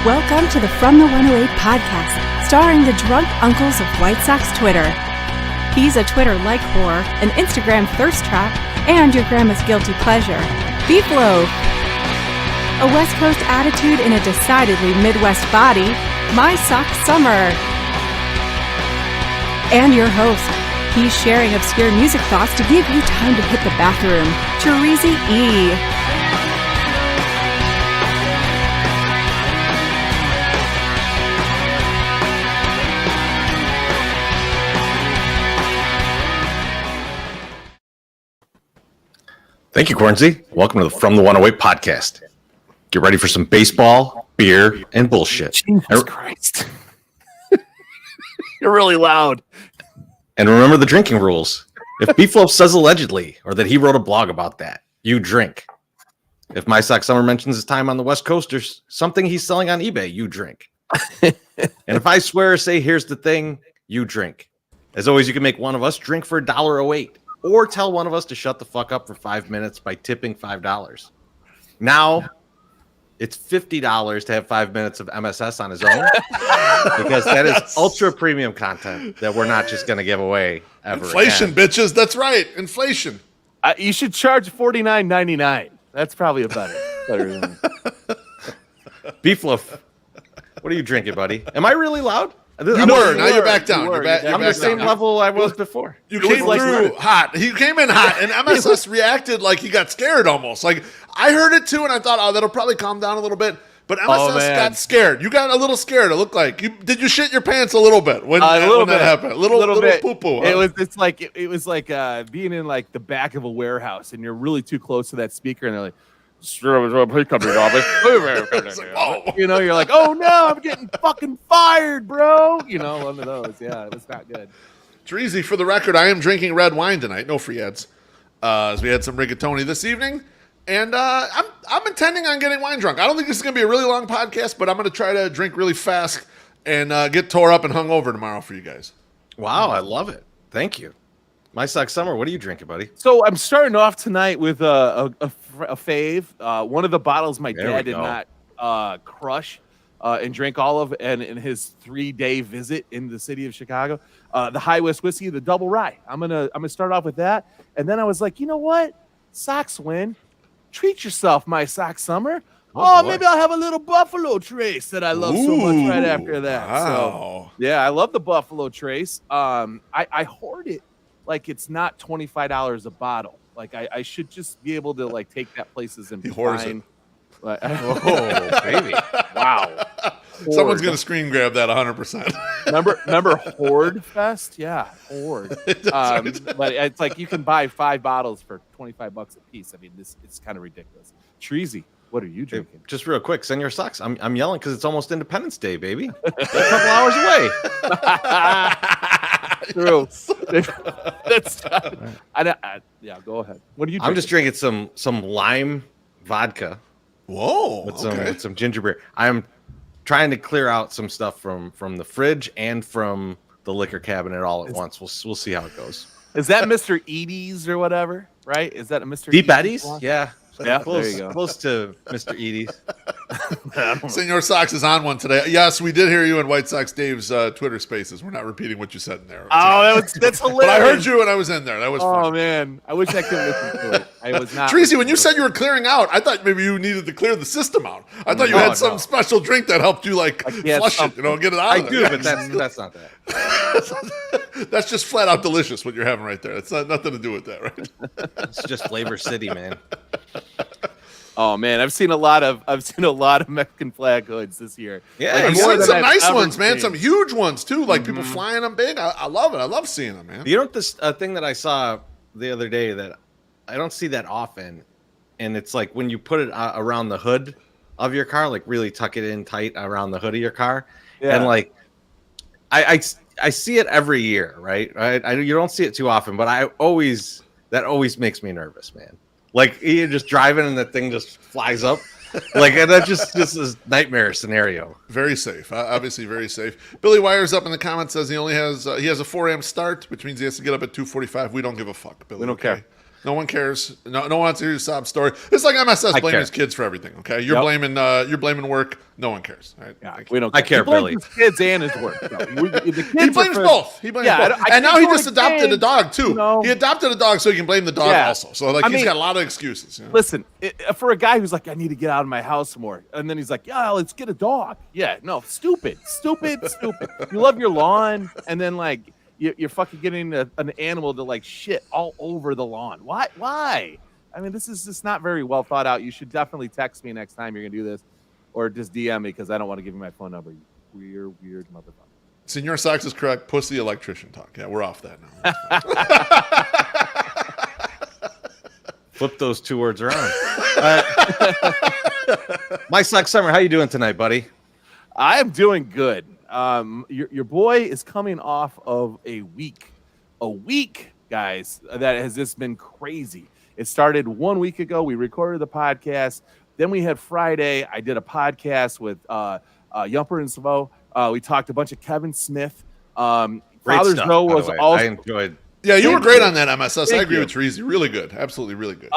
Welcome to the From the 108 podcast, starring the drunk uncles of White Sox Twitter. He's a Twitter-like whore, an Instagram thirst trap, and your grandma's guilty pleasure. Beef loaf. A West Coast attitude in a decidedly Midwest body, My Sock Summer. And your host. He's sharing obscure music thoughts to give you time to hit the bathroom. Terezi E. Thank you, Cornsey. Welcome to the From the 108 podcast. Get ready for some baseball, beer, and bullshit. Jesus Christ. You're really loud. And remember the drinking rules. If Beefloaf says allegedly, or that he wrote a blog about that, you drink. If My Sock Summer mentions his time on the West Coast or something he's selling on eBay, you drink. And if I swear or say, here's the thing, you drink. As always, you can make one of us drink for $1.08. Or tell one of us to shut the fuck up for 5 minutes by tipping $5. Now, it's $50 to have 5 minutes of MSS on his own. Because that is ultra premium content that we're not just going to give away ever Inflation, again. bitches. That's right. Inflation. You should charge $49.99. That's probably a better than... Beefloaf, what are you drinking, buddy? Am I really loud? You were. Now you're back down. You're back, I'm the same level I was before. You came through hot. He came in hot, and MSS reacted like he got scared almost. Like, I heard it too, and I thought, oh, that'll probably calm down a little bit. But MSS got scared. You got a little scared, it looked like. Did you shit your pants a little bit when that happened? A little bit. Poo-poo. Huh? It was like being in like the back of a warehouse, and you're really too close to that speaker, and they're like, you know, you're like, oh no, I'm getting fucking fired, bro. You know, one of those. Yeah, it was not good. Terezi, for the record, I am drinking red wine tonight. No free ads. As we had some rigatoni this evening, and I'm intending on getting wine drunk. I don't think this is going to be a really long podcast, but I'm going to try to drink really fast and get tore up and hung over tomorrow for you guys. Wow, I love it. Thank you. My Sock Summer, what are you drinking, buddy? So I'm starting off tonight with a fave. One of the bottles my dad did not crush and drink all of, and in his 3-day visit in the city of Chicago, the High West whiskey, the Double Rye. I'm gonna start off with that, and then I was like, you know what, Sox win, treat yourself, My Sock Summer. Maybe I'll have a little Buffalo Trace that I love so much right after that. Wow. So yeah, I love the Buffalo Trace. I hoard it. Like it's not $25 a bottle. Like I should just be able to like take that places and find. Oh, baby! Wow. Hoard. Someone's gonna screen grab that 100%. Remember Hoard Fest? Yeah, Hoard. But it's like you can buy 5 bottles for $25 a piece. I mean, it's kind of ridiculous. Treasy, what are you drinking? Hey, just real quick, send your socks. I'm yelling because it's almost Independence Day, baby. A couple hours away. True. That's yeah. Go ahead. What are you drinking? I'm just drinking some lime vodka. Whoa. With some ginger beer. I'm trying to clear out some stuff from the fridge and from the liquor cabinet all at once. We'll see how it goes. Is that Mr. Edie's or whatever? Right? Is that a Mr. Deep Eddies? Yeah. Yeah, close, there you go. Close to Mr. Edie's. Senor Sox is on one today. Yes, we did hear you in White Sox Dave's Twitter Spaces. We're not repeating what you said in there. That's hilarious. But I heard you when I was in there. That was fun. Oh man, I wish I could listen to it. I was not. Treasy, when you said you were clearing out, I thought maybe you needed to clear the system out. I thought you had some special drink that helped you like flush it, get it out of there. I do, but that's not that. That's just flat out delicious what you're having right there. It's not nothing to do with that, right? It's just Flavor City, man. Oh man, I've seen a lot of Mexican flag hoods this year. Yeah, I've seen some nice ones, man. Some huge ones too. Like people flying them big. I love it. I love seeing them, man. You know what this thing that I saw the other day that I don't see that often, and it's like when you put it around the hood of your car, like really tuck it in tight around the hood of your car, and like I see it every year, right? You don't see it too often, but that always makes me nervous, man. Like you're just driving and that thing just flies up. Like, and that just is nightmare scenario. Very safe, obviously very safe. Billy Wires up in the comments says he has a 4 a.m. start, which means he has to get up at 2:45. We don't give a fuck, Billy. We don't care. No one cares. No one wants to hear your sob story. It's like MSS blaming his kids for everything. Okay, you're blaming work. No one cares. Right? Yeah, we don't. I care, Billy. His kids and his work. He blames both. He blames both. And now he just adopted a dog too. He adopted a dog so he can blame the dog also. So like he's got a lot of excuses. You know? Listen, for a guy who's like, I need to get out of my house more, and then he's like, yeah, let's get a dog. Yeah, no, stupid. You love your lawn, and then like. You're fucking getting an animal to like shit all over the lawn. Why? I mean, this is just not very well thought out. You should definitely text me next time you're gonna do this, or just DM me because I don't want to give you my phone number. You weird motherfucker. Senor Sox is correct. Pussy electrician talk. Yeah, we're off that now. Flip those two words around. My Sox Summer, how you doing tonight, buddy? I am doing good. Your boy is coming off of a week, guys, that has just been crazy. It started 1 week ago. We recorded the podcast. Then we had Friday. I did a podcast with Yumper and Savo. We talked a bunch of Kevin Smith. Father Zoe was also. I enjoyed. Yeah, you were great on that MSS. I agree with Treasy. Really good. Absolutely really good.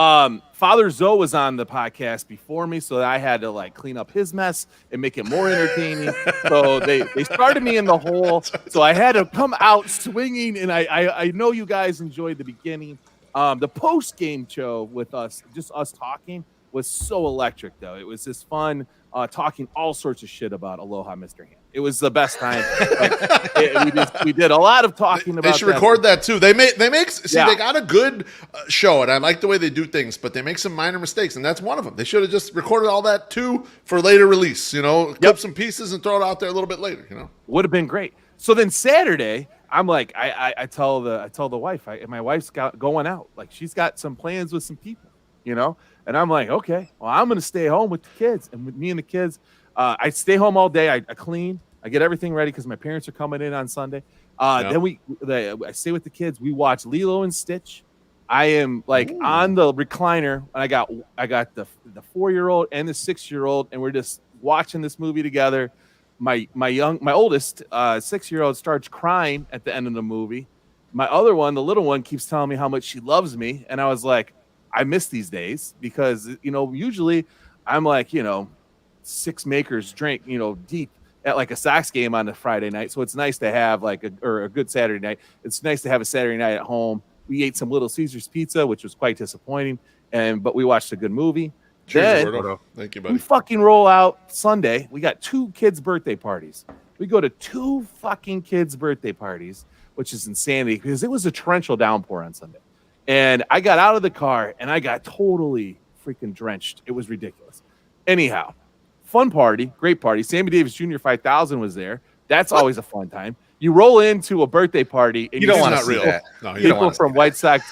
Father Zoe was on the podcast before me, so I had to like clean up his mess and make it more entertaining. So they started me in the hole. So I had to come out swinging, and I know you guys enjoyed the beginning. The post-game show with us, just us talking, was so electric, though. It was just fun talking all sorts of shit about Aloha, Mr. Hand. It was the best time. We did a lot of talking about. They should record that too. They got a good show, and I like the way they do things, but they make some minor mistakes, and that's one of them. They should have just recorded all that too for later release. You know, clip some pieces and throw it out there a little bit later. You know, would have been great. So then Saturday, I'm like, I tell the wife, my wife's going out. Like she's got some plans with some people, you know, and I'm like, okay, well, I'm gonna stay home with the kids, and with me and the kids. I stay home all day. I clean. I get everything ready because my parents are coming in on Sunday. Then I stay with the kids. We watch Lilo and Stitch. I am like on the recliner, and I got the 4-year-old and the 6-year-old, and we're just watching this movie together. My oldest 6-year-old starts crying at the end of the movie. My other one, the little one, keeps telling me how much she loves me, and I was like, I miss these days because usually I'm like 6 makers drink deep at like a Sox game on a Friday night. So it's nice to have like a good Saturday night. It's nice to have a Saturday night at home. We ate some Little Caesars pizza, which was quite disappointing. But we watched a good movie. Cheers, then, thank you, buddy. We fucking roll out Sunday. We got 2 kids' birthday parties. We go to 2 fucking kids' birthday parties, which is insanity because it was a torrential downpour on Sunday. And I got out of the car and I got totally freaking drenched. It was ridiculous. Anyhow. Fun party, great party. Sammy Davis Jr. 5000 was there. That's always a fun time. You roll into a birthday party and you don't want to see that. No, people from White Sox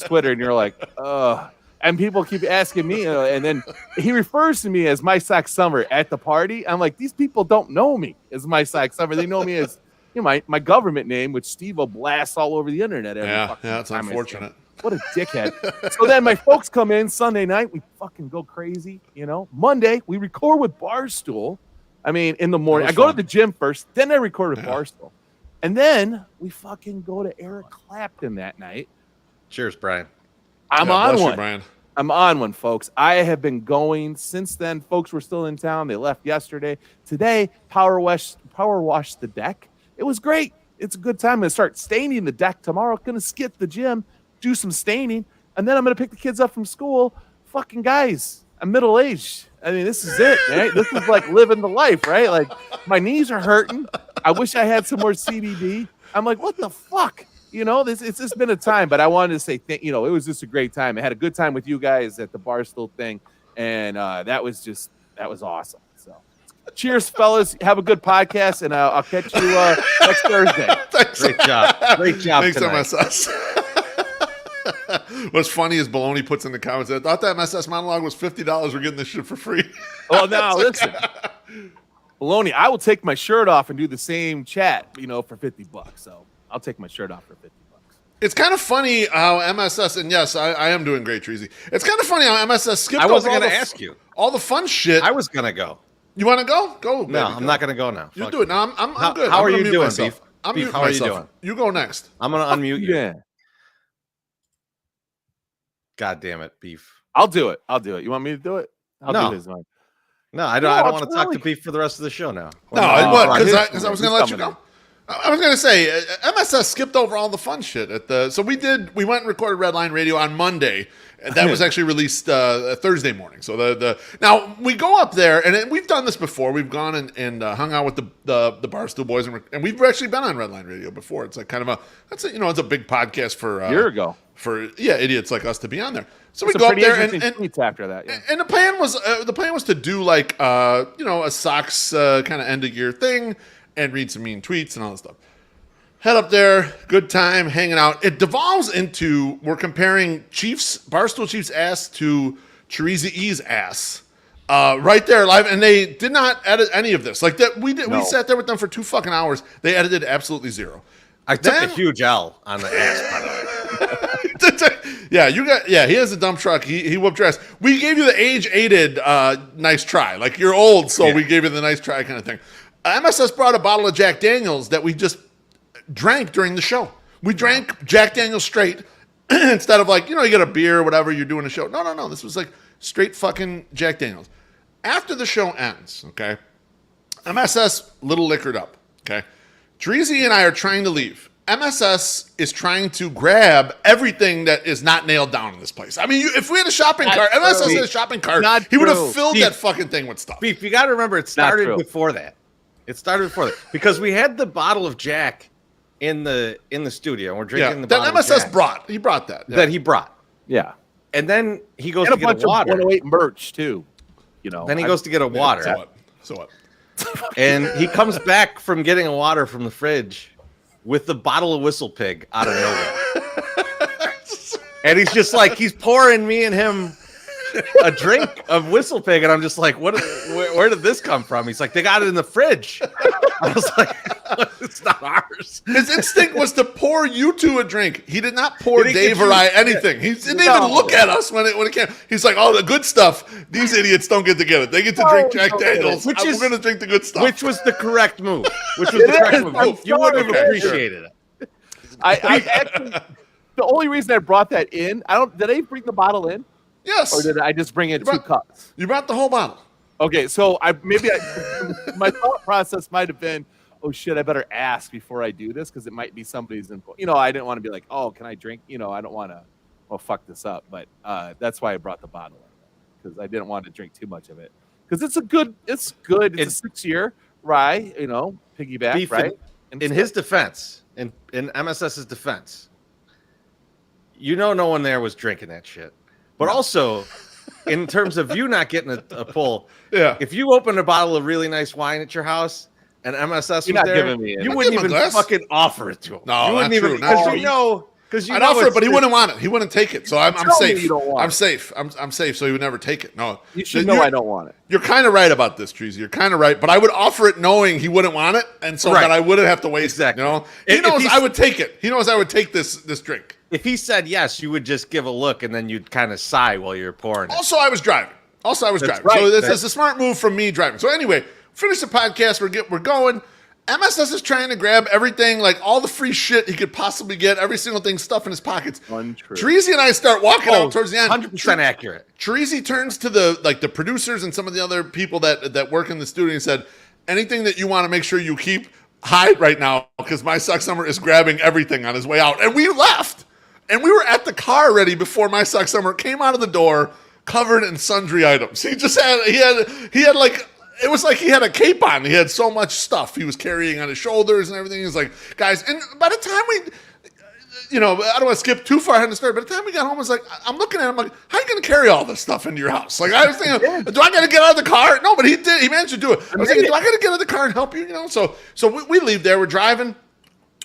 Twitter, and you're like, ugh. And people keep asking me, and then he refers to me as My Sox Summer at the party. I'm like, these people don't know me as My Sox Summer. They know me as my government name, which Steve will blast all over the internet. Yeah, it's unfortunate. What a dickhead. So then my folks come in Sunday night. We fucking go crazy, Monday, we record with Barstool. I mean, in the morning. I go to the gym first, then I record with Barstool. And then we fucking go to Eric Clapton that night. Cheers, Brian. I'm on one. Brian. I'm on one, folks. I have been going since then. Folks were still in town. They left yesterday. Today, power washed the deck. It was great. It's a good time. I'm going to start staining the deck tomorrow. Going to skip the gym. Do some staining, and then I'm going to pick the kids up from school. Fucking guys, I'm middle-aged. I mean, this is it, right? This is like living the life, right? Like, my knees are hurting. I wish I had some more CBD. I'm like, what the fuck? It's just been a time, but I wanted to say, it was just a great time. I had a good time with you guys at the Barstool thing, and that was awesome. So, cheers, fellas. Have a good podcast, and I'll catch you next Thursday. Great job. Thanks, tonight. MSS. What's funny is Baloney puts in the comments, I thought that MSS monologue was $50. We're getting this shit for free. Well, now listen, Baloney, I will take my shirt off and do the same chat, for $50. So I'll take my shirt off for $50. It's kind of funny how MSS, and yes, I am doing great, Treasy. It's kind of funny how MSS skipped. I wasn't going to ask you all the fun shit. I was going to go. You want to go? Go. No, I'm not going to go now. You do it. No, I'm good. How are you doing, Beef? I'm Beef, how are you doing? You go next. I'm going to unmute you. Yeah. God damn it, Beef. I'll do it. You want me to do it? I'll do his one. No, I don't want to talk to Beef for the rest of the show now. Because I was going to let you go. I was going to say, MSS skipped over all the fun shit so we went and recorded Redline Radio on Monday. And that was actually released Thursday morning. So now we go up there, and we've done this before. We've gone and hung out with the Barstool boys, and we've actually been on Redline Radio before. It's like kind of it's a big podcast for a year ago for idiots like us to be on there. So we go up there, and after that, and the plan was to do like a Sox kind of end of year thing and read some mean tweets and all that stuff. Head up there, good time, hanging out. It devolves into we're comparing Barstool Chiefs ass to Teresa E's ass, right there live, and they did not edit any of this. Like that, we sat there with them for 2 fucking hours. They edited absolutely zero. I took a huge L on the ass. He has a dump truck. He whooped your ass. We gave you the age-aided nice try. Like you're old, so we gave you the nice try kind of thing. MSS brought a bottle of Jack Daniels that we just drank during the show. We drank Jack Daniels straight instead of like, you get a beer or whatever you're doing a show. No. This was like straight fucking Jack Daniels. After the show ends, okay, MSS little liquored up, okay. Dreezy and I are trying to leave. MSS is trying to grab everything that is not nailed down in this place. I mean, if we had a shopping cart, MSS had a shopping cart, he would have filled that fucking thing with stuff. Beef, you got to remember, it started before that. Because we had the bottle of Jack in the studio, and we're drinking the bottle that MSS Jack brought. He brought that. That he brought. Yeah. And then he goes to get a water. 108 merch too. Then he goes to get a water. So what? And he comes back from getting a water from the fridge with the bottle of Whistle Pig out of nowhere. And he's just like, he's pouring me and him a drink of Whistle Pig, and I'm just like, where did this come from? He's like, they got it in the fridge. I was like, it's not ours. His instinct was to pour you two a drink. He did not pour Dave or I anything. He didn't even look at us when it came. He's like, oh, the good stuff. These idiots don't get to get it. They get to drink Jack Daniels. We're going to drink the good stuff. Which was the correct move. You would have appreciated it. I actually, the only reason I brought that in, did I bring the bottle in? Yes. Or did I just bring in 2 cups? You brought the whole bottle. Okay, so my thought process might have been, oh shit, I better ask before I do this because it might be somebody's info. I didn't want to be like, oh, can I drink? I don't want to, fuck this up. But that's why I brought the bottle in, because I didn't want to drink too much of it. Because it's good. It's a 6-year rye, piggyback, Beef right? In his defense, in MSS's defense, no one there was drinking that shit. But also, in terms of you not getting a pull, if you opened a bottle of really nice wine at your house and MSS was there, you wouldn't even fucking offer it to him. No, you wouldn't even, because I'd offer it, but he wouldn't want it. He wouldn't take it. So I'm safe. I'm safe. I'm safe. So he would never take it. No, you should know I don't want it. You're kind of right about this, Treasy. You're kind of right. But I would offer it knowing he wouldn't want it, and so that I wouldn't have to waste it. He knows I would take it. He knows I would take this drink. If he said yes, you would just give a look, and then you'd kind of sigh while you're pouring it. Also, I was driving. Right. So this is a smart move from me driving. So anyway, finish the podcast. We're going. MSS is trying to grab everything, like all the free shit he could possibly get, every single thing stuffed in his pockets. Untrue. Treasy and I start walking out towards the end. 100% accurate. Treasy turns to the producers and some of the other people that work in the studio and said, anything that you want to make sure you keep, hide right now, because my Suck Summer is grabbing everything on his way out. And we left. And we were at the car already before my Suck Summer came out of the door covered in sundry items. He had like, it was like he had a cape on. He had so much stuff he was carrying on his shoulders and everything. He was like, guys, and by the time we, I don't want to skip too far ahead in the story, but by the time we got home, I was like, I'm looking at him like, how are you going to carry all this stuff into your house? Like, I was thinking, do I got to get out of the car? No, but he did. He managed to do it. I was thinking, do I got to get out of the car and help you? So we leave there. We're driving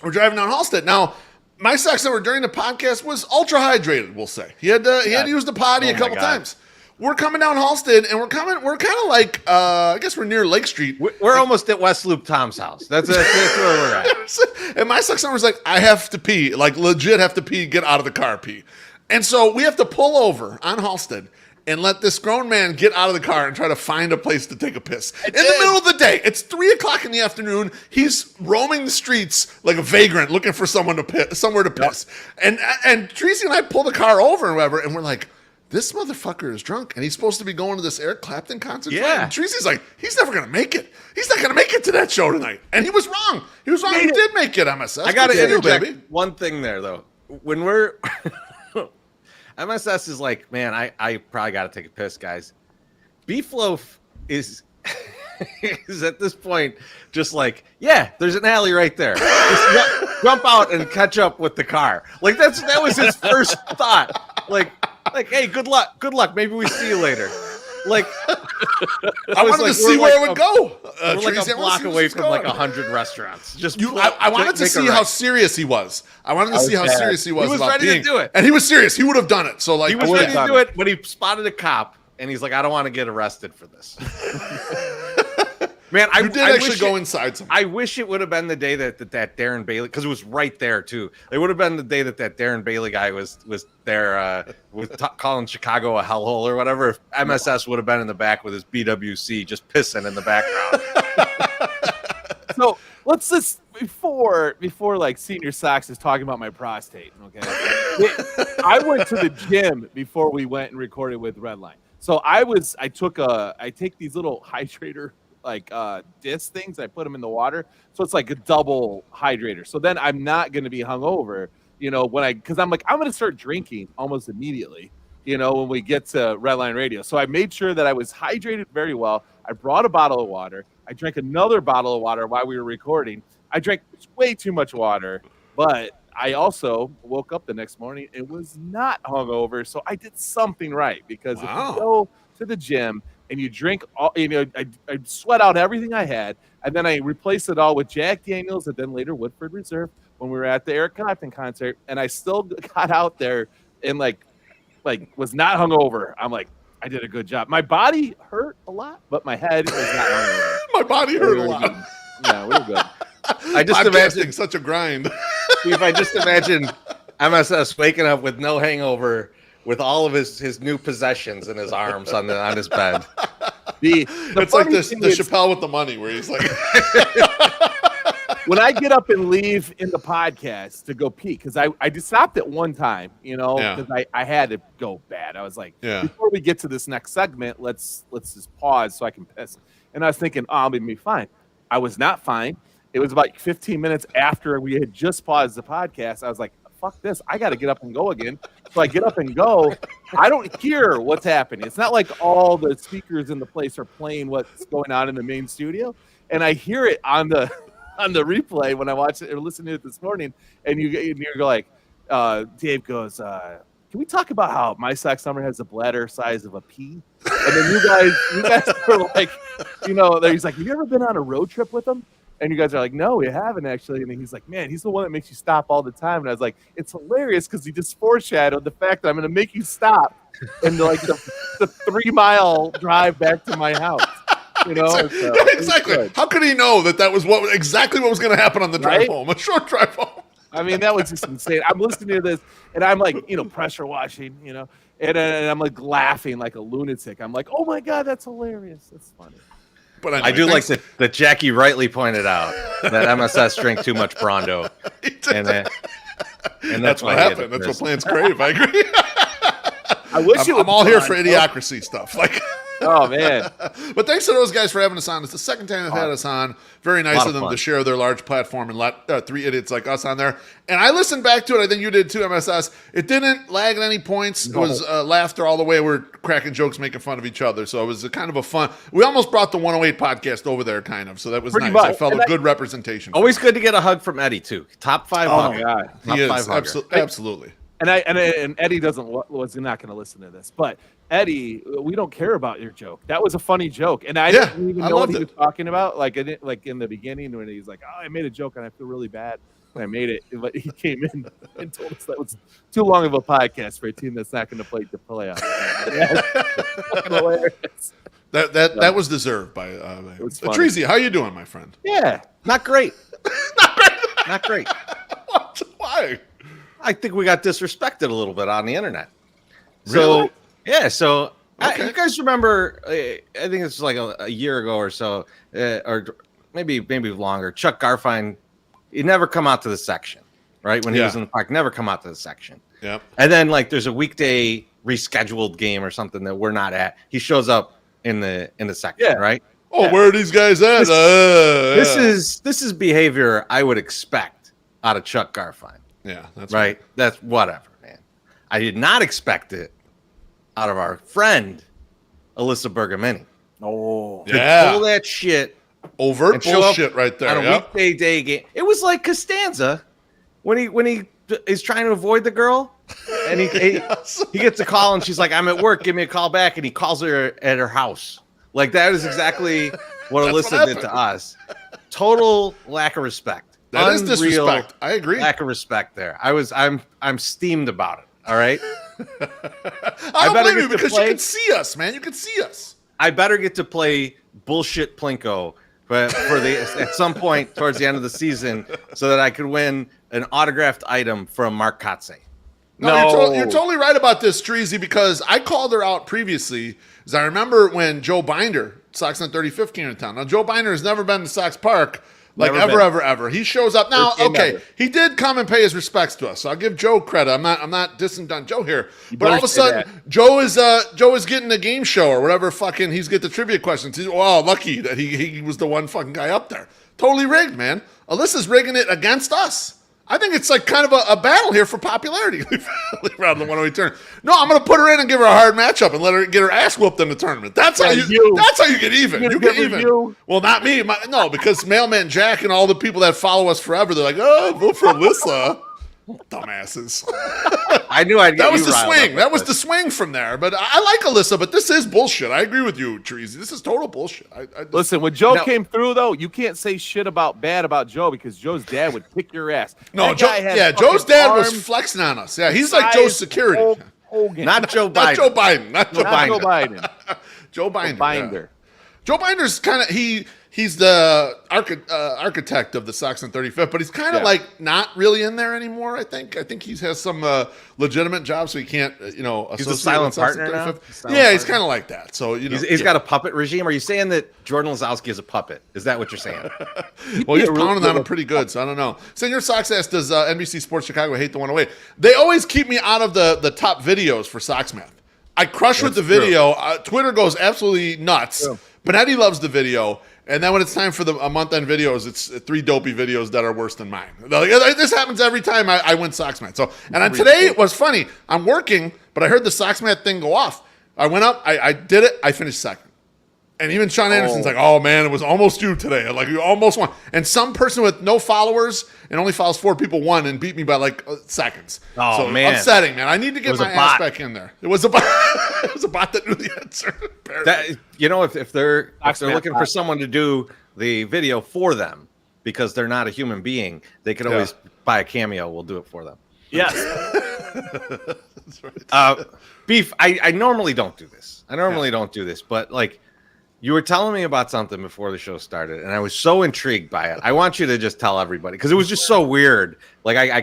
down Halstead. Now, my Suck Summer during the podcast was ultra hydrated, we'll say. He had to use the potty a couple times. We're coming down Halstead, and we're kind of like, I guess we're near Lake Street. We're almost at West Loop Tom's house. That's where we're at. And my Suck Summer's like, I have to pee, like legit have to pee, get out of the car, pee. And so we have to pull over on Halstead and let this grown man get out of the car and try to find a place to take a piss. In the middle of the day, it's 3:00 in the afternoon. He's roaming the streets like a vagrant looking for somewhere to piss. And Tracy and I pull the car over and whatever, and we're like, this motherfucker is drunk, and he's supposed to be going to this Eric Clapton concert. Yeah. And Tracy's like, he's never going to make it. He's not going to make it to that show tonight. And he was wrong. He did make it, MSS. I got to interject one thing there, though. When we're... MSS is like, man, I probably got to take a piss, guys. Beefloaf is at this point just like, yeah, there's an alley right there. Just jump out and catch up with the car. Like that was his first thought. Like, hey, good luck. Maybe we see you later. Like, I wanted to see where it would go. We're like a block away from like 100 restaurants. I wanted to see how serious he was. I wanted to see how serious he was. He was about ready to do it, and he was serious. He would have done it. So like, he was ready to do it, but he spotted a cop, and he's like, I don't want to get arrested for this. Man, I did actually go inside some. I wish it would have been the day that Darren Bailey, because it was right there too. It would have been the day that Darren Bailey guy was there calling Chicago a hellhole or whatever. If MSS would have been in the back with his BWC just pissing in the background. So let's just before like Senior Socks is talking about my prostate. Okay, I went to the gym before we went and recorded with Redline. So I take these little hydrator like disc things. I put them in the water, so it's like a double hydrator. So then I'm not going to be hungover, because I'm like, I'm going to start drinking almost immediately, when we get to Redline Radio. So I made sure that I was hydrated very well. I brought a bottle of water. I drank another bottle of water while we were recording. I drank way too much water, but I also woke up the next morning and was not hungover. So I did something right, because if you go to the gym and you drink all, I sweat out everything I had, and then I replaced it all with Jack Daniels and then later Woodford Reserve when we were at the Eric Clapton concert, and I still got out there and like was not hungover. I'm like, I did a good job. My body hurt a lot, but my head was not hungover. My body hurt a lot. Yeah, we were good. I just imagine such a grind. If I just imagine MSS waking up with no hangover, with all of his new possessions in his arms on his bed. It's like the Chappelle with the money, where he's like, when I get up and leave in the podcast to go pee, because I just stopped at one time, because I had to go bad. I was like, before we get to this next segment, let's just pause so I can piss. And I was thinking, I'll be fine. I was not fine. It was about 15 minutes after we had just paused the podcast. I was like, fuck this. I got to get up and go again. So I get up and go. I don't hear what's happening. It's not like all the speakers in the place are playing what's going on in the main studio. And I hear it on the replay when I watch it or listen to it this morning. And you're like, Dave goes, can we talk about how my sack summer has a bladder size of a pea? And then you guys are like, he's like, have you ever been on a road trip with him? And you guys are like, no, we haven't actually. And he's like, man, he's the one that makes you stop all the time. And I was like, it's hilarious because he just foreshadowed the fact that I'm going to make you stop in the 3-mile drive back to my house. Exactly. How could he know that was exactly what was going to happen on the drive home? A short drive home. I mean, that was just insane. I'm listening to this, and I'm like, pressure washing, and I'm like laughing like a lunatic. I'm like, oh my God, that's hilarious. That's funny. But I do like that Jackie rightly pointed out that MSS drank too much Brondo. And that's what happened. That's what plants crave. I agree. I'm all here for idiocracy stuff. Oh, man. But thanks to those guys for having us on. It's the second time they've had us on. Very nice of them to share their large platform and let 3 idiots like us on there. And I listened back to it. I think you did too, MSS. It didn't lag at any points. It was laughter all the way. We're cracking jokes, making fun of each other. So it was kind of a fun. We almost brought the 108 podcast over there, kind of. So that was nice. I felt a good representation. Always good to get a hug from Eddie, too. Top 5 hugger. Oh, my God. He is. Absolutely. And Eddie was not going to listen to this, but Eddie, we don't care about your joke. That was a funny joke, and I didn't even know what he was talking about. Like in the beginning when he's like, "Oh, I made a joke and I feel really bad when I made it," but he came in and told us that was too long of a podcast for a team that's not going to play the playoffs. Hilarious. That was deserved by Treasy. How you doing, my friend? Yeah, not great. Not great. What? Why? I think we got disrespected a little bit on the internet. So, really? yeah. So Okay. You guys remember? I think it's like a year ago or so, or maybe longer. Chuck Garfien, he never come out to the section, right? When he was in the park, never come out to the section. Yeah. And then like there's a weekday rescheduled game or something that we're not at. He shows up in the section, right? Oh, where are these guys at? This is behavior I would expect out of Chuck Garfien. Yeah, that's right. That's whatever, man. I did not expect it out of our friend Alyssa Bergamini. Oh, Pull that shit. Overt bullshit right there. On a weekday day game. It was like Costanza when he is trying to avoid the girl, and he gets a call, and she's like, "I'm at work. Give me a call back." And he calls her at her house. Like that is exactly what Alyssa did to us. Total lack of respect. That is disrespect. I agree. Lack of respect there. I'm steamed about it. All right. I don't blame you because you can see us, man. You can see us. I better get to play bullshit Plinko at some point towards the end of the season so that I could win an autographed item from Mark Kotze. No, you're totally right about this, Treasy, because I called her out previously. As I remember when Joe Binder, Sox on 35th, came to town. Now, Joe Binder has never been to Sox Park. Like ever. He shows up now. Okay, he did come and pay his respects to us. So I'll give Joe credit. I'm not dissing on Joe here. But all of a sudden, Joe is getting the game show or whatever. Fucking, he's get the trivia questions. Lucky that he was the one fucking guy up there. Totally rigged, man. Alyssa's rigging it against us. I think it's like kind of a battle here for popularity around the 108 tournament. No, I'm going to put her in and give her a hard matchup and let her get her ass whooped in the tournament. That's how you get even. You get even. Well, not me. No, because Mailman Jack and all the people that follow us forever, they're like, oh, vote for Alyssa. Dumbasses. I knew I'd get that was the swing. That was the swing from there. But I like Alyssa, but this is bullshit. I agree with you, Treasy. This is total bullshit. Listen, when Joe came through, though, you can't say shit bad about Joe because Joe's dad would kick your ass. No, Joe's dad was flexing on us. Yeah, he's like Joe's security. Not Joe Biden. Not Joe Biden. Not Joe Biden. Joe Binder. Binder. Joe Binder's kind of he's the architect of the Sox on 35th, but he's kind of like not really in there anymore. I think he has some legitimate job, so he can't he's a silent partner now. He's kind of like that. So he's got a puppet regime. Are you saying that Jordan Lazowski is a puppet? Is that what you're saying? Well, he's pounding on him pretty good, so I don't know. Senor Sox asked, does NBC Sports Chicago hate the 108? They always keep me out of the top videos for Sox Math. I crush with the video. Twitter goes absolutely nuts. Yeah. Benetti loves the video, and then when it's time for a month-end videos, it's 3 dopey videos that are worse than mine. This happens every time I win Sox Math. So, and today it was funny. I'm working, but I heard the Sox Math thing go off. I went up, I did it, I finished second. And even Sean Anderson's like, oh, man, it was almost you today. Like, you almost won. And some person with no followers and only follows 4 people won and beat me by, seconds. Oh, so man. Upsetting, man. I need to get my ass back in there. It was a bot. It was a bot that knew the answer. If they're looking for someone to do the video for them because they're not a human being, they could always buy a Cameo. We'll do it for them. Yes. That's right. Beef, I normally don't do this. But, you were telling me about something before the show started, and I was so intrigued by it. I want you to just tell everybody because it was just so weird. Like I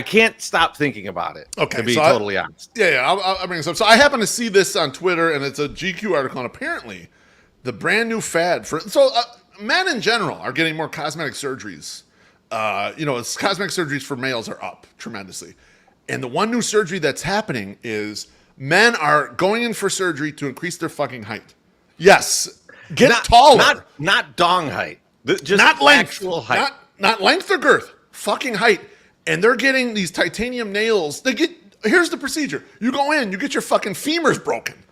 can't stop thinking about it. Okay, to be totally honest. I'll bring this up. So I happen to see this on Twitter, and it's a GQ article, and apparently the brand new fad men in general are getting more cosmetic surgeries. Cosmetic surgeries for males are up tremendously, and the one new surgery that's happening is men are going in for surgery to increase their fucking height. Yes, taller. Not dong height. Just not length. Actual height. Not length or girth. Fucking height. And they're getting these titanium nails. Here's the procedure. You go in, you get your fucking femurs broken,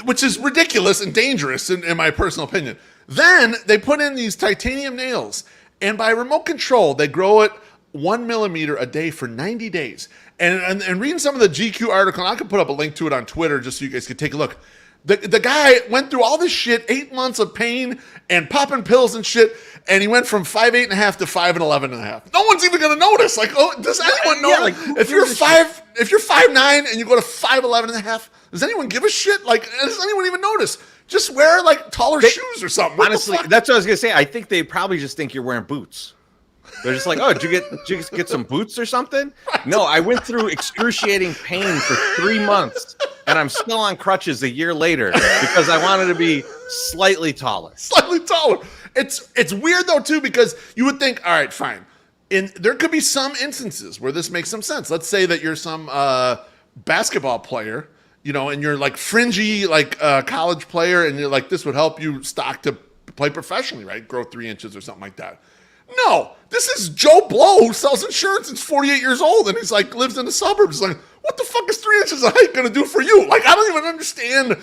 which is ridiculous and dangerous in my personal opinion. Then they put in these titanium nails, and by remote control, they grow it 1 millimeter a day for 90 days. And reading some of the GQ article, and I can put up a link to it on Twitter just so you guys can take a look. The guy went through all this shit, 8 months of pain and popping pills and shit, and he went from 5'8.5" to 5'11.5". No one's even gonna notice. Does anyone know? If you're 5'9" and you go to 5'11.5", does anyone give a shit? Does anyone even notice? Just wear taller shoes or something. Honestly, that's what I was gonna say. I think they probably just think you're wearing boots. They're just like, oh, did you get some boots or something? No, I went through excruciating pain for 3 months and I'm still on crutches a year later because I wanted to be slightly taller. Slightly taller. It's weird though too, because you would think, all right, fine. There could be some instances where this makes some sense. Let's say that you're some basketball player, and you're like fringy, like college player, and you're like, this would help you stock to play professionally, right? Grow 3 inches or something like that. No, this is Joe Blow who sells insurance. He's 48 years old and he's like lives in the suburbs. Like, what the fuck is 3 inches of height going to do for you? Like, I don't even understand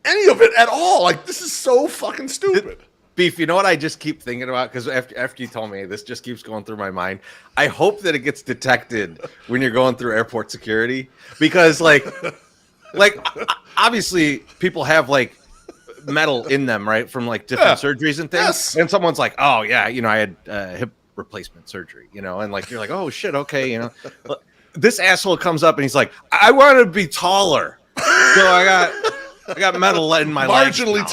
any of it at all. Like, this is so fucking stupid. Beef, you know what I just keep thinking about? Because after you told me, this just keeps going through my mind. I hope that it gets detected when you're going through airport security. Because, like obviously, people have, like, metal in them, right? From, like, different surgeries and things. Yes. And someone's like, oh, yeah, I had hip replacement surgery, and, like, you're like, oh, shit, okay, This asshole comes up and he's like, I want to be taller. So I got metal in my legs. Marginally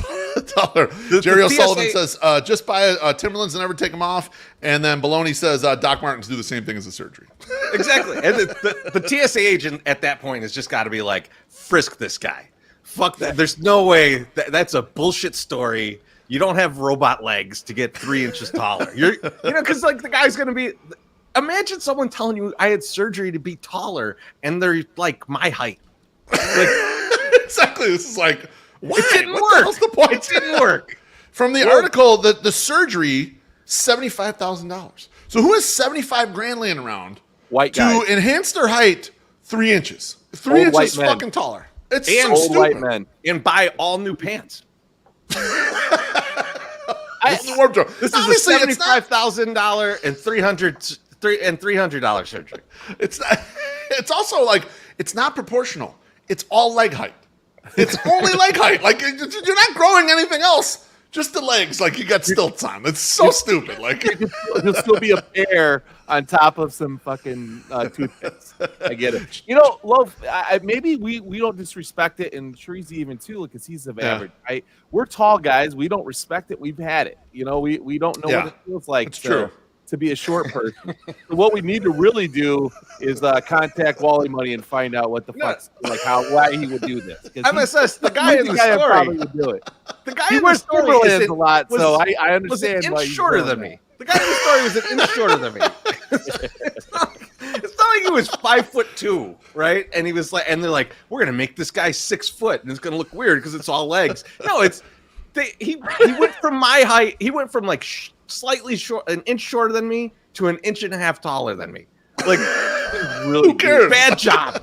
taller. Jerry O'Sullivan says, just buy Timberlands and never take them off. And then Baloney says, Doc Martens do the same thing as the surgery. Exactly. And the TSA agent at that point has just got to be like, frisk this guy. Fuck that. There's no way. That's a bullshit story. You don't have robot legs to get 3 inches taller. Because like the guy's going to be. Imagine someone telling you I had surgery to be taller and they're like my height. Like, exactly. This is like, why? It didn't what work. The hell's the point? It didn't work. From the article, the surgery, $75,000. So who has 75 grand laying around White guys. to enhance their height 3 inches? 3 Old white inches men. fucking taller. It's And so Old stupid. white men. And buy all new pants. This is wardrobe. This Obviously, is a it's not. $75,000 and $300 surgery. It's not. It's also like it's not proportional. It's all leg height. It's only leg height. Like you're not growing anything else. Just the legs. Like you got stilts on. It's so stupid. Like There'll still be a pear on top of some fucking toothpicks. I get it. Love, maybe we don't disrespect it, and Shreezy even too, because he's of average, right? We're tall guys. We don't respect it. We've had it. We don't know what it feels like. It's true. To be a short person. So what we need to really do is contact Wally Money and find out what the fuck's why he would do this. MSS, the guy in the guy story probably would do it. The guy He in the wears story Timberlands a lot, so I was an understand why inch he's shorter doing than that. me. The guy in the story was an inch shorter than me. It's not like he was 5'2", right? And he was like, and they're like, we're gonna make this guy 6 foot, and it's gonna look weird because it's all legs. No, he went from my height. He went from like slightly short, an inch shorter than me, to an inch and a half taller than me. Like, really, who cares? Bad job.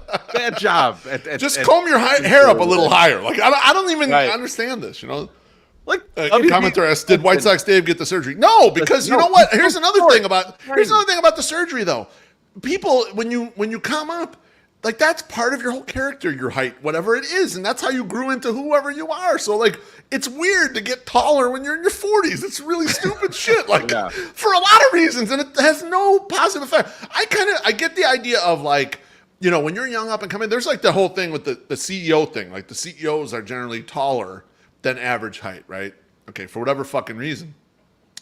Just comb your hair up a little higher. Like I don't even understand this. Like commenter asked, did White Sox Dave get the surgery? No, because you know what? Here's another thing about the surgery though. People, when you come up, like that's part of your whole character, your height, whatever it is, and that's how you grew into whoever you are. So like, it's weird to get taller when you're in your 40s. It's really stupid shit. Like for a lot of reasons, and it has no positive effect. I get the idea of like, when you're young up and coming, there's like the whole thing with the CEO thing. Like the CEOs are generally taller than average height, right? Okay, for whatever fucking reason.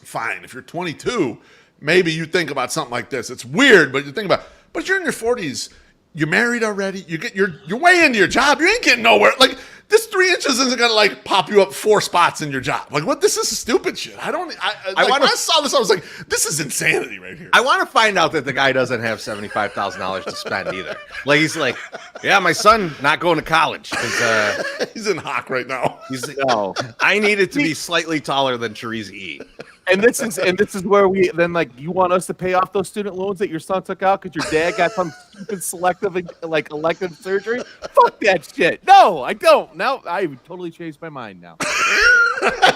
Fine. If you're 22, maybe you think about something like this. It's weird, but you think about. But if you're in your 40s. You're married already. You're way into your job. You ain't getting nowhere. Like this 3 inches isn't gonna like pop you up 4 spots in your job. Like what? This is stupid shit. When I saw this, I was like, this is insanity right here. I want to find out that the guy doesn't have $75,000 to spend either. Like he's like, yeah, my son not going to college because he's in hock right now. I needed to be slightly taller than Therese E. And this is where we then you want us to pay off those student loans that your son took out because your dad got some stupid selective elective surgery. Fuck that shit. No, I don't. Now I totally changed my mind now.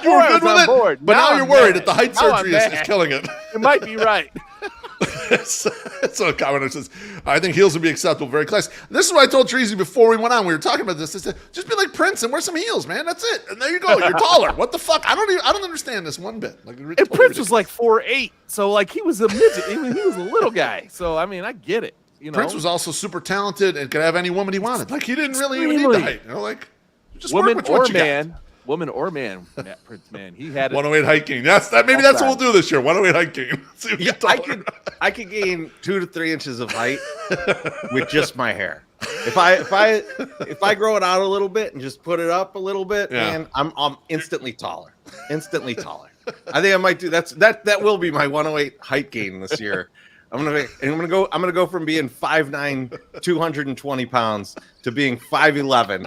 You were good with it, board. but now you're worried that the height Now surgery is killing it. You might be right. So a commenter says, I think heels would be acceptable. Very classy. This is what I told Treasy before we went on. We were talking about this. I said, just be like Prince and wear some heels, man. That's it. And there you go. You're taller. What the fuck? I don't understand this one bit. Like, and Prince was like 4'8", so he was a midget. He was a little guy. So I mean, I get it. Prince was also super talented and could have any woman he wanted. Like he didn't really even need the height. Just woman work with what you got. Woman or man, Prince man, he had 108 height gain. That's what we'll do this year. 108 height gain. See if I could gain 2 to 3 inches of height with just my hair. If I grow it out a little bit and just put it up a little bit, man, I'm instantly taller. Instantly taller. I think I might do that will be my 108 height gain this year. I'm gonna go from being 5'9", 220 pounds to being 5'11",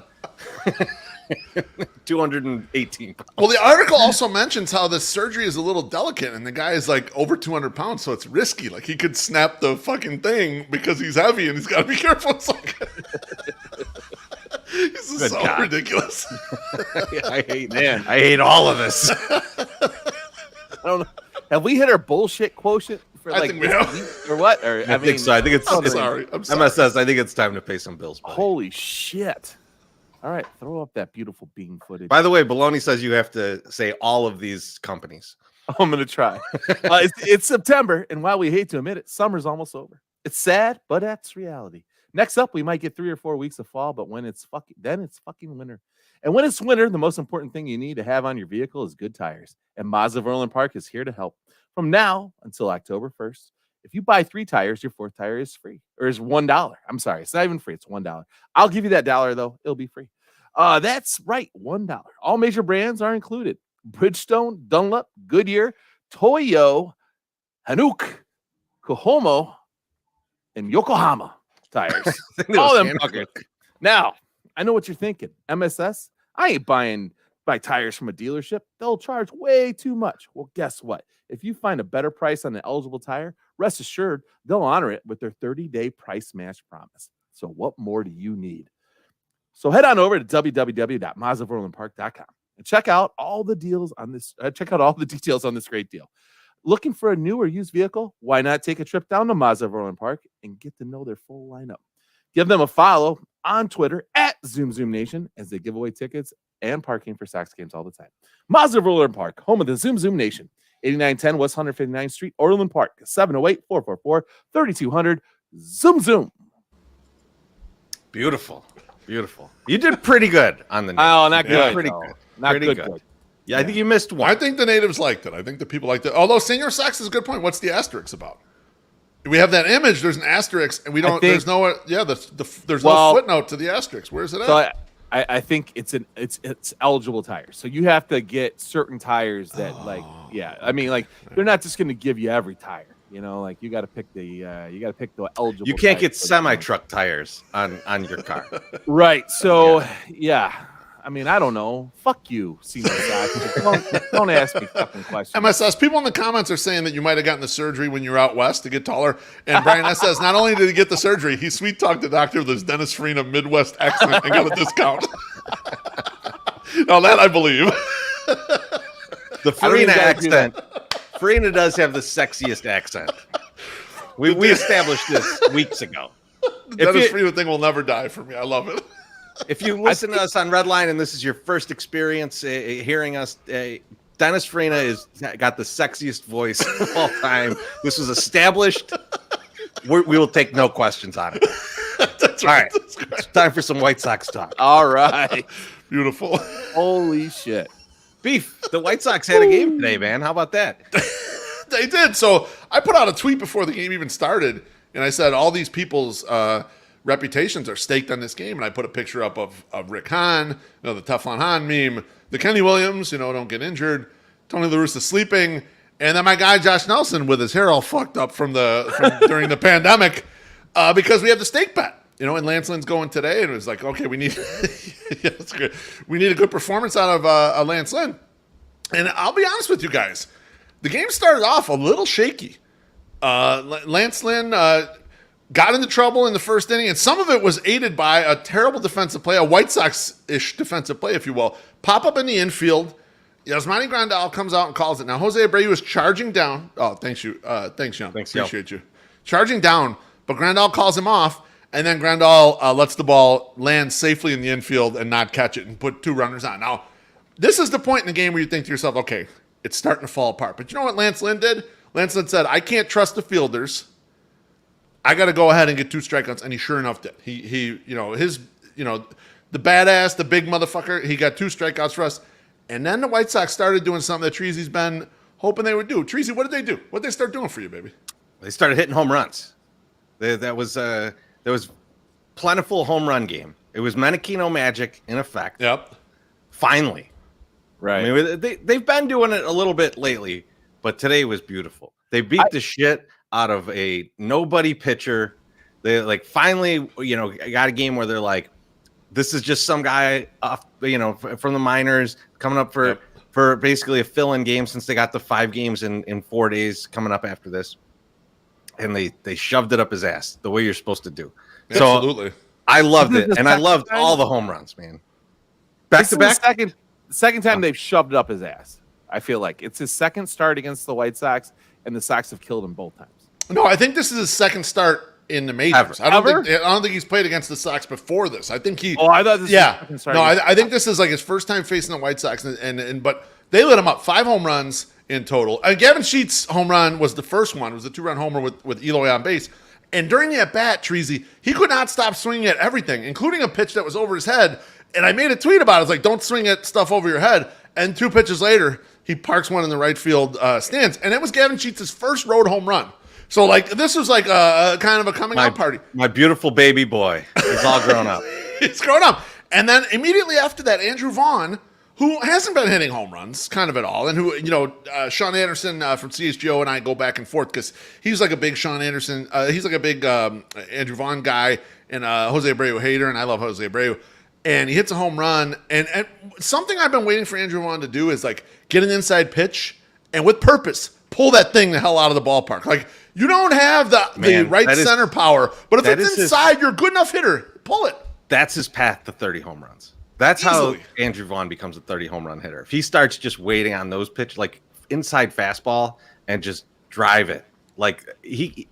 218 pounds. Well, the article also mentions how the surgery is a little delicate, and the guy is like over 200 pounds, so it's risky. Like he could snap the fucking thing because he's heavy, and he's got to be careful. It's like this is so ridiculous. I hate all of this. I don't know. Have we hit our bullshit quotient? For I think we have. Or what? Or I think so. I think I'm sorry. MSS. I think it's time to pay some bills. Buddy. Holy shit! All right, throw up that beautiful bean footage. By the way, Baloney says you have to say all of these companies. I'm gonna try. It's September, and while we hate to admit it, summer's almost over. It's sad, but that's reality. Next up, we might get 3 or 4 weeks of fall, but when it's fucking winter. And when it's winter, the most important thing you need to have on your vehicle is good tires. And Mazda of Orland Park is here to help. From now until October 1st, if you buy 3 tires, your 4th tire is free, or is $1. I'm sorry, it's not even free. It's $1. I'll give you that $1 though. It'll be free. That's right, $1. All major brands are included: Bridgestone, Dunlop, Goodyear, Toyo, Hanuk, Kohomo, and Yokohama tires. All them fuckers. Now, I know what you're thinking. MSS, I ain't buy tires from a dealership. They'll charge way too much. Well, guess what? If you find a better price on an eligible tire, rest assured they'll honor it with their 30-day price match promise. So what more do you need? So head on over to www.mazdavorlandpark.com and check out all the deals on this. Check out all the details on this great deal. Looking for a new or used vehicle? Why not take a trip down to Mazda of Orland Park and get to know their full lineup? Give them a follow on Twitter at ZoomZoomNation as they give away tickets and parking for Sox games all the time. Mazda of Orland Park, home of the Zoom Zoom Nation. 8910 West 159th Street, Orland Park, 708-444-3200. Zoom Zoom. Beautiful. Beautiful. You did pretty good on the. Oh, not good. Pretty good. Not pretty good. Yeah, I think you missed one. I think the natives liked it. I think the people liked it. Although Senior Sox is a good point. What's the asterisk about? We have that image. There's an asterisk, and we don't. There's no. Yeah, there's no footnote to the asterisk. Where's it at? So I think it's eligible tires. So you have to get certain tires that they're not just going to give you every tire. You know, like you got to pick the eligible. You can't get semi-truck tires on your car. Right. So yeah. I mean, I don't know. Fuck you, Senior Sox. Don't ask me fucking questions. MSS, people in the comments are saying that you might have gotten the surgery when you were out west to get taller. And Brian S says, not only did he get the surgery, he sweet talked the doctor with his Dennis Farina Midwest accent and got a discount. Now that I believe. The Farina accent. Farina does have the sexiest accent. We established this weeks ago. The Dennis Farina thing will never die for me. I love it. If you listen to us on Redline and this is your first experience hearing us, Dennis Farina got the sexiest voice of all time. This was established. We will take no questions on it. That's all right. It's time for some White Sox talk. All right. Beautiful. Holy shit. Beef, the White Sox had a game today, man. How about that? They did. So I put out a tweet before the game even started, and I said all these people's reputations are staked on this game, and I put a picture up of Rick Hahn, the Teflon Hahn meme, the Kenny Williams, don't get injured, Tony La Russa sleeping, and then my guy Josh Nelson with his hair all fucked up from during the pandemic because we had the stake bet, and Lance Lynn's going today, and it was like, okay, we need that's good. We need a good performance out of Lance Lynn, and I'll be honest with you guys, the game started off a little shaky. Lance Lynn got into trouble in the first inning, and some of it was aided by a terrible defensive play, a White Sox-ish defensive play, if you will. Pop up in the infield. Yasmani Grandal comes out and calls it. Now, Jose Abreu was charging down. Oh, thanks, you. Thanks, Young. Appreciate you. Charging down, but Grandal calls him off, and then Grandal lets the ball land safely in the infield and not catch it and put 2 runners on. Now, this is the point in the game where you think to yourself, okay, it's starting to fall apart. But you know what Lance Lynn did? Lance Lynn said, I can't trust the fielders. I got to go ahead and get 2 strikeouts, and he sure enough did. The badass, the big motherfucker, he got 2 strikeouts for us. And then the White Sox started doing something that Treasy's been hoping they would do. Treasy, what did they do? What did they start doing for you, baby? They started hitting home runs. That was plentiful home run game. It was Menachino magic in effect. Yep. Finally. Right. I mean, they've been doing it a little bit lately, but today was beautiful. They beat the shit out of a nobody pitcher. They like finally, got a game where they're like, this is just some guy off, from the minors coming up for basically a fill-in game since they got the 5 games in 4 days coming up after this. And they shoved it up his ass the way you're supposed to do. Absolutely. So I loved it. And I loved all the home runs, man. Back to back. The second time they've shoved it up his ass. I feel like it's his second start against the White Sox, and the Sox have killed him both times. No, I think this is his second start in the majors. I don't think he's played against the Sox before this. I think he. Oh, I thought this. Yeah. No, I think this is like his first time facing the White Sox, but they lit him up 5 home runs in total. Gavin Sheets' home run was the first one. It was a 2-run homer with Eloy on base. And during the at-bat, Treasy, he could not stop swinging at everything, including a pitch that was over his head. And I made a tweet about it. It's like, don't swing at stuff over your head. And 2 pitches later, he parks one in the right field stands. And it was Gavin Sheets' first road home run. So, like, this was like a kind of a coming-out party. My beautiful baby boy. He's all grown up. He's grown up. And then immediately after that, Andrew Vaughn, who hasn't been hitting home runs kind of at all, and who, Sean Anderson from CHGO and I go back and forth because he's like a big Sean Anderson, he's like a big Andrew Vaughn guy, and Jose Abreu hater, and I love Jose Abreu. And he hits a home run, and something I've been waiting for Andrew Vaughn to do is like get an inside pitch, and with purpose, pull that thing the hell out of the ballpark. Like, you don't have the right center power, but if it's inside, you're a good enough hitter. Pull it. That's his path to 30 home runs. That's how Andrew Vaughn becomes a 30 home run hitter. If he starts just waiting on those pitches, like inside fastball, and just drive it, like he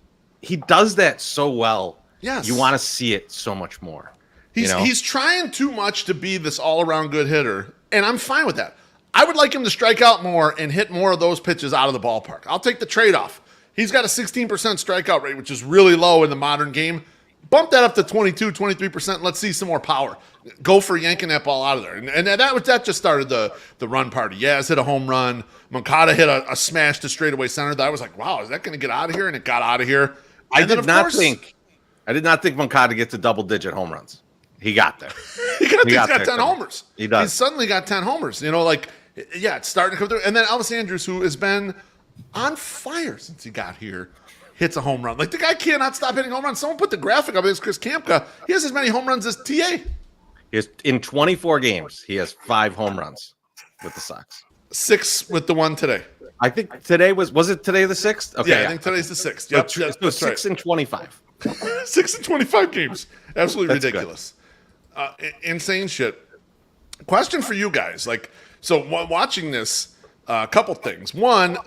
does that so well. Yes, you want to see it so much more. He's trying too much to be this all-around good hitter, and I'm fine with that. I would like him to strike out more and hit more of those pitches out of the ballpark. I'll take the trade-off. He's got a 16% strikeout rate, which is really low in the modern game. Bump that up to 22, 23%. Let's see some more power. Go for yanking that ball out of there. And that just started the run party. Yaz hit a home run. Moncada hit a smash to straightaway center. That I was like, wow, is that going to get out of here? And it got out of here. I did not think Moncada gets to double-digit home runs. He got there. He's got 10 homers. He does. He's suddenly got 10 homers. It's starting to come through. And then Elvis Andrus, who has been on fire since he got here, hits a home run. Like, the guy cannot stop hitting home runs. Someone put the graphic up. It's Chris Kamka. He has as many home runs as TA. In 24 games, he has 5 home runs with the Sox. 6 with the one today. I think today was it today the 6th? Okay, yeah, I think today's the 6th. Yep, so 6 in 25. 6 in 25 games. Absolutely That's ridiculous. Insane shit. Question for you guys. Watching this, a couple things. One,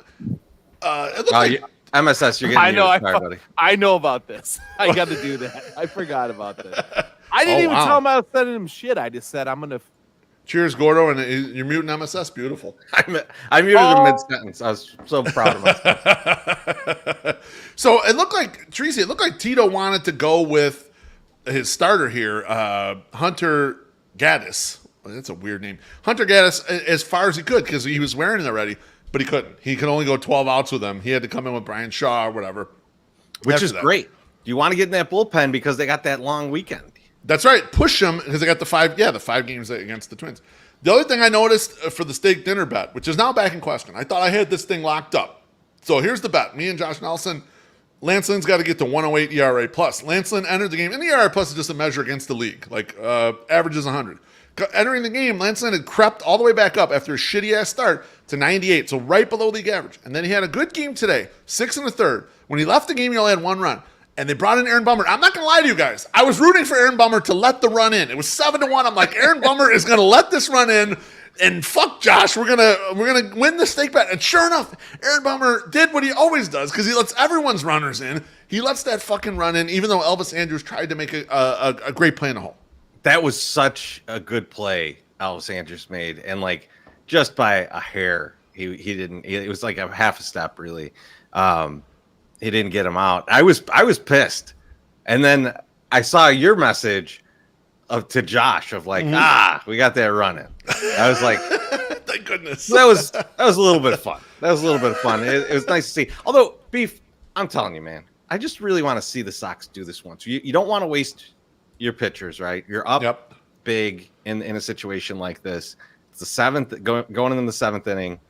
it looked like MSS, you're getting buddy. I know about this. I got to do that. I forgot about this. I didn't even tell him I was sending him shit. I just said I'm gonna. Cheers, Gordo, and you're muting MSS. Beautiful. I muted him mid-sentence. I was so proud of myself. So it looked like Tito wanted to go with his starter here, Hunter Gaddis. That's a weird name. Hunter Gaddis, as far as he could, because he was wearing it already, but he couldn't. He could only go 12 outs with him. He had to come in with Brian Shaw or whatever. Which is great. You want to get in that bullpen because they got that long weekend. That's right. Push them because they got the 5 games against the Twins. The other thing I noticed for the steak dinner bet, which is now back in question, I thought I had this thing locked up. So here's the bet. Me and Josh Nelson, Lance Lynn's got to get to 108 ERA plus. Lance Lynn entered the game, and the ERA plus is just a measure against the league. Average is 100. Entering the game, Lance Lynn had crept all the way back up after a shitty-ass start to 98, so right below league average. And then he had a good game today, 6 1/3. When he left the game, he only had 1 run. And they brought in Aaron Bummer. I'm not going to lie to you guys. I was rooting for Aaron Bummer to let the run in. It was 7-1. I'm like, Aaron Bummer is going to let this run in, and fuck Josh. We're gonna win the steak bet. And sure enough, Aaron Bummer did what he always does because he lets everyone's runners in. He lets that fucking run in, even though Elvis Andrus tried to make a great play in the hole. That was such a good play Elvis Andrus made, and just by a hair, he didn't. It was like a half a step, really. He didn't get him out. I was pissed, and then I saw your message to Josh of we got that running. I was like, thank goodness. That was a little bit of fun. It was nice to see. Although, Beef, I'm telling you, man, I just really want to see the Sox do this once. You don't want to waste your pitchers, right? You're up big in a situation like this. It's the seventh going in the seventh inning.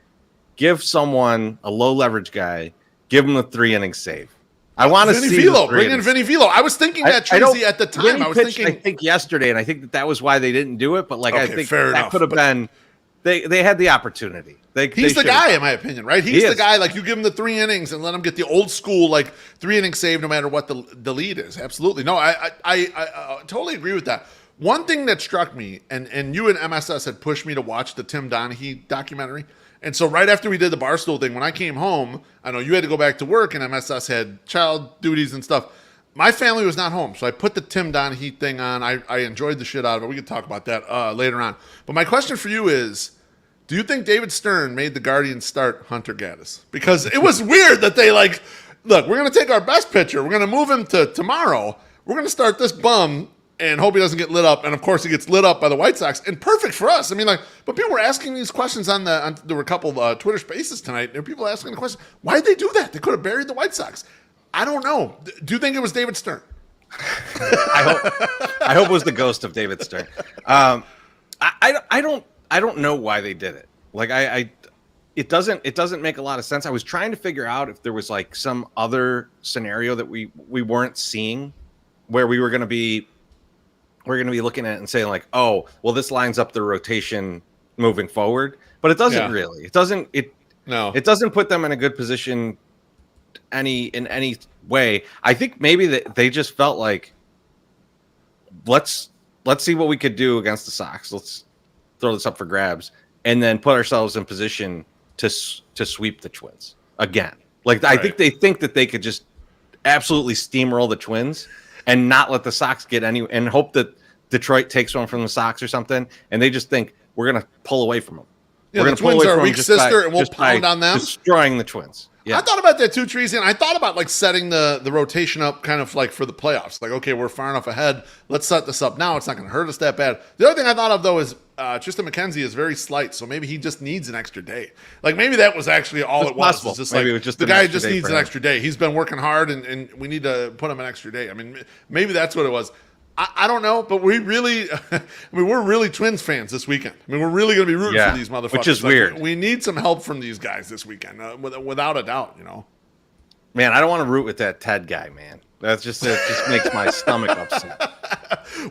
Give someone a low leverage guy. Give him the 3 inning save. I want to see Velo. Bring in Vinny Velo. I was thinking that Tracy at the time. I think yesterday, and I think that was why they didn't do it. But I think that could have been. They had the opportunity. He's the guy, in my opinion, right? He's the guy. Like, you give him the 3 innings and let him get the old school 3 inning save, no matter what the lead is. Absolutely. No, I totally agree with that. One thing that struck me, and you and MSS had pushed me to watch the Tim Donaghy documentary. And so right after we did the Barstool thing, when I came home, I know you had to go back to work and MSS had child duties and stuff. My family was not home, so I put the Tim Donaghy thing on. I enjoyed the shit out of it. We could talk about that later on. But my question for you is, do you think David Stern made the Guardians start Hunter Gaddis? Because it was weird that they look, we're going to take our best pitcher. We're going to move him to tomorrow. We're going to start this bum and hope he doesn't get lit up. And, of course, he gets lit up by the White Sox. And perfect for us. I mean, but people were asking these questions there were a couple of Twitter spaces tonight. There were people asking the question, why did they do that? They could have buried the White Sox. I don't know. Do you think it was David Stern? I hope it was the ghost of David Stern. I don't know why they did it. It doesn't make a lot of sense. I was trying to figure out if there was some other scenario that we weren't seeing, where we're going to be looking at it and saying oh, well, this lines up the rotation moving forward, but it doesn't really. It doesn't put them in a good position in any way. I think maybe that they just felt let's see what we could do against the Sox. Let's throw this up for grabs and then put ourselves in position to sweep the Twins again. I think that they could just absolutely steamroll the Twins and not let the Sox get any, and hope that Detroit takes one from the Sox or something. And they just think we're going to pull away from them. Yeah, we're going to pull away from them, weak sister, and we'll pound on them, destroying the Twins. Yeah. I thought about that too, Treasy, and I thought about setting the rotation up kind of for the playoffs. Okay, we're far enough ahead. Let's set this up now. It's not going to hurt us that bad. The other thing I thought of though is Tristan McKenzie is very slight, so maybe he just needs an extra day. Maybe that was actually all it was. It's just maybe it was just the guy just needs an extra day. He's been working hard, and we need to put him an extra day. I mean, maybe that's what it was. I don't know, but we really, we're really Twins fans this weekend. I mean, we're really going to be rooting for these motherfuckers. Which is weird. We need some help from these guys this weekend, without a doubt, Man, I don't want to root with that Ted guy, man. It just makes my stomach upset.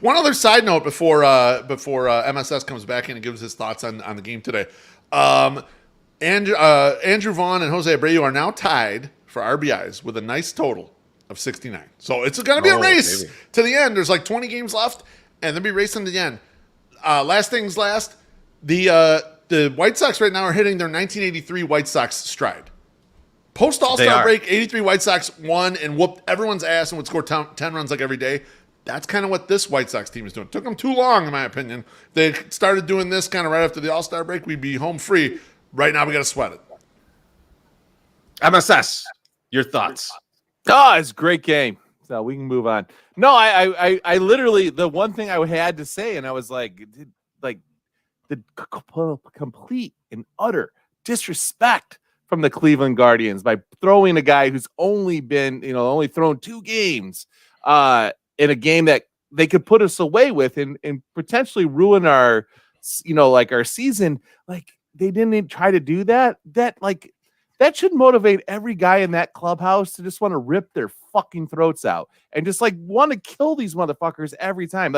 One other side note before MSS comes back in and gives his thoughts on the game today. Andrew Vaughn and Jose Abreu are now tied for RBIs with a nice total of 69. So it's going to be a race to the end. There's 20 games left, and they'll be racing to the end. Last things last, the White Sox right now are hitting their 1983 White Sox stride. Post All-Star break, 83 White Sox won and whooped everyone's ass and would score 10 runs every day. That's kind of what this White Sox team is doing. It took them too long, in my opinion. They started doing this kind of right after the All-Star break. We'd be home free. Right now, we got to sweat it. MSS, your thoughts? Oh, it's a great game. So we can move on. No, I literally, the one thing I had to say, and I was the complete and utter disrespect from the Cleveland Guardians by throwing a guy who's only thrown 2 games in a game that they could put us away with and potentially ruin our, our season. They didn't even try to do that. That should motivate every guy in that clubhouse to just want to rip their fucking throats out and just want to kill these motherfuckers every time.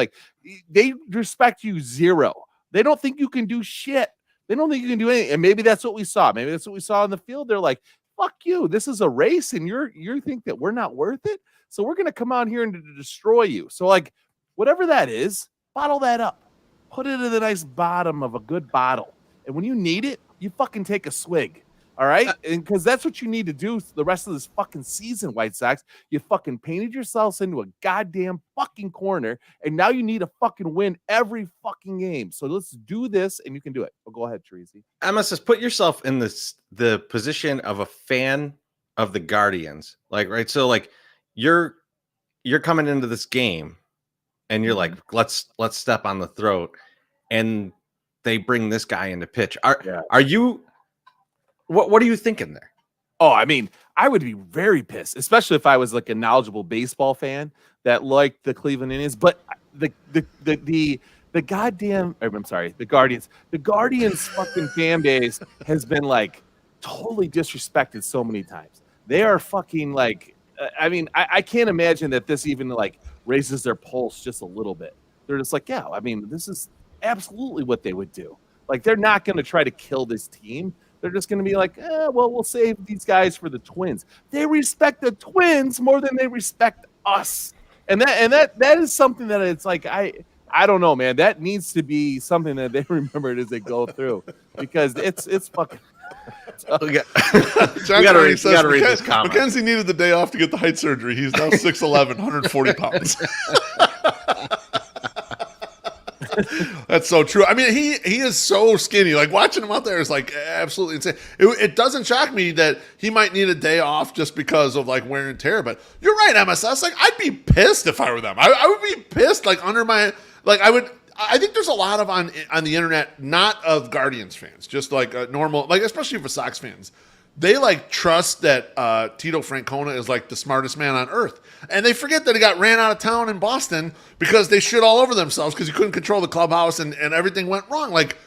They respect you zero. They don't think you can do shit. They don't think you can do anything. And maybe that's what we saw. Maybe that's what we saw in the field. They're like, fuck you. This is a race and you think that we're not worth it. So we're going to come out here and destroy you. So whatever that is, bottle that up. Put it in the nice bottom of a good bottle. And when you need it, you fucking take a swig. All right? And because that's what you need to do the rest of this fucking season, White Sox. You fucking painted yourselves into a goddamn fucking corner, and now you need to fucking win every fucking game. So let's do this, and you can do it. Well, go ahead, Treasy. MSS, put yourself in the position of a fan of the Guardians. Right? So, you're coming into this game, and you're let's step on the throat, and they bring this guy in to pitch. Are you... What are you thinking there? Oh, I mean, I would be very pissed, especially if I was a knowledgeable baseball fan that liked the Cleveland Indians. But the goddamn, I'm sorry, the Guardians fucking fan base has been like totally disrespected so many times. They are fucking like, I mean, I can't imagine that this even like raises their pulse just a little bit. They're just like, yeah, I mean, this is absolutely what they would do. Like, they're not going to try to kill this team. They're just going to be like, well, we'll save these guys for the Twins. They respect the Twins more than they respect us. And that is something that it's like, I don't know, man. That needs to be something that they remember as they go through, because it's fucking. We gotta read this comment. Mackenzie needed the day off to get the height surgery. He's now 6'11", 140 pounds. That's so true. I mean, he is so skinny. Like, watching him out there is like absolutely insane. It doesn't shock me that he might need a day off just because of like wear and tear. But you're right, MSS. Like, I'd be pissed if I were them. I would be pissed. Like, under my I think there's a lot of on the internet, not of Guardians fans, just like normal, like especially for Sox fans. They like trust that Tito Francona is like the smartest man on earth, and they forget that he got ran out of town in Boston because they shit all over themselves because he couldn't control the clubhouse and everything went wrong. Like,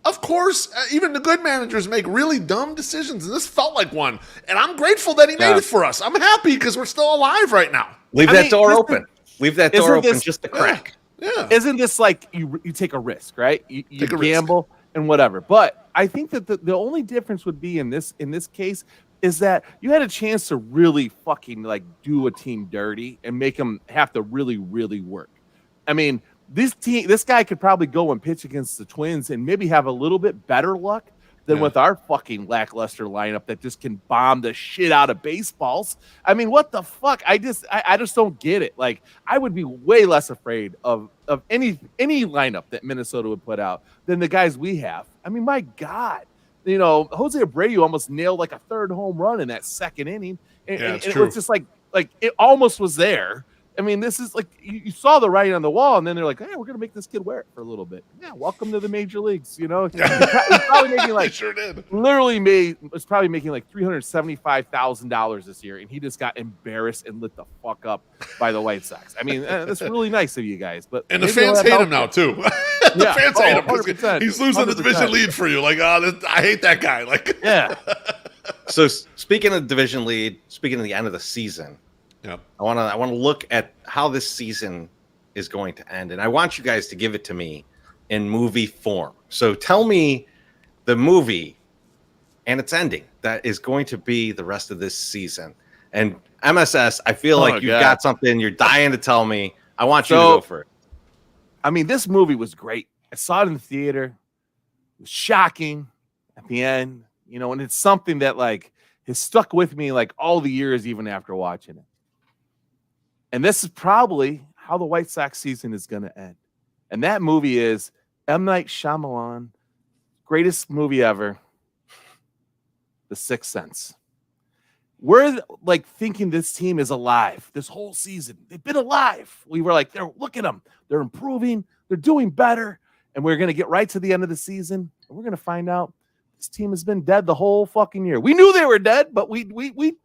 of course, even the good managers make really dumb decisions, and this felt like one. And I'm grateful that he made it for us. I'm happy because we're still alive right now. Leave that door open. Leave that door open just a crack. Yeah. Isn't this like you take a risk, right? You gamble and whatever. But I think that the only difference would be in this case is that you had a chance to really fucking like do a team dirty and make them have to really, really work. I mean, this guy could probably go and pitch against the Twins and maybe have a little bit better luck than with our fucking lackluster lineup that just can bomb the shit out of baseballs. I mean, what the fuck? I just don't get it. Like, I would be way less afraid of any lineup that Minnesota would put out than the guys we have. I mean, my God. You know, Jose Abreu almost nailed like a third home run in that second inning. And it was just like it almost was there. I mean, this is like you saw the writing on the wall, and then they're like, "Hey, we're gonna make this kid wear it for a little bit." Yeah, welcome to the major leagues. You know, he's probably making like sure did. Was probably making like $375,000 this year, and he just got embarrassed and lit the fuck up by the White Sox. I mean, that's really nice of you guys, but and the fans hate him now too. The fans hate him because he's losing 100%. The division lead for you. Like, I hate that guy. Like, yeah. So speaking of division lead, speaking of the end of the season. Yep. I want to look at how this season is going to end, and I want you guys to give it to me in movie form. So tell me the movie and its ending that is going to be the rest of this season. And MSS, I feel like you've got something you're dying to tell me. I want you to go for it. I mean, this movie was great. I saw it in the theater. It was shocking at the end, you know, and it's something that like has stuck with me like all the years, even after watching it. And this is probably how the White Sox season is going to end. And that movie is M. Night Shyamalan, greatest movie ever, The Sixth Sense. We're like thinking this team is alive this whole season. They've been alive. We were like, look at them. They're improving. They're doing better. And we're going to get right to the end of the season. And we're going to find out this team has been dead the whole fucking year. We knew they were dead, but we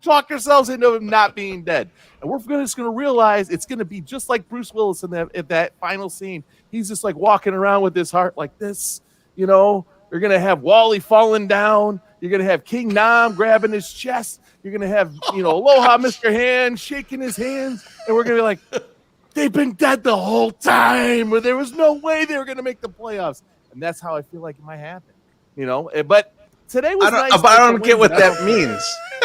talked ourselves into them not being dead. And we're just going to realize it's going to be just like Bruce Willis in that final scene. He's just like walking around with his heart like this, you know. You're going to have Wally falling down. You're going to have King Nam grabbing his chest. You're going to have, you know, Aloha Mr. Hand shaking his hands. And we're going to be like, they've been dead the whole time. Or there was no way they were going to make the playoffs. And that's how I feel like it might happen. You know, but today was nice. But I don't get what that means.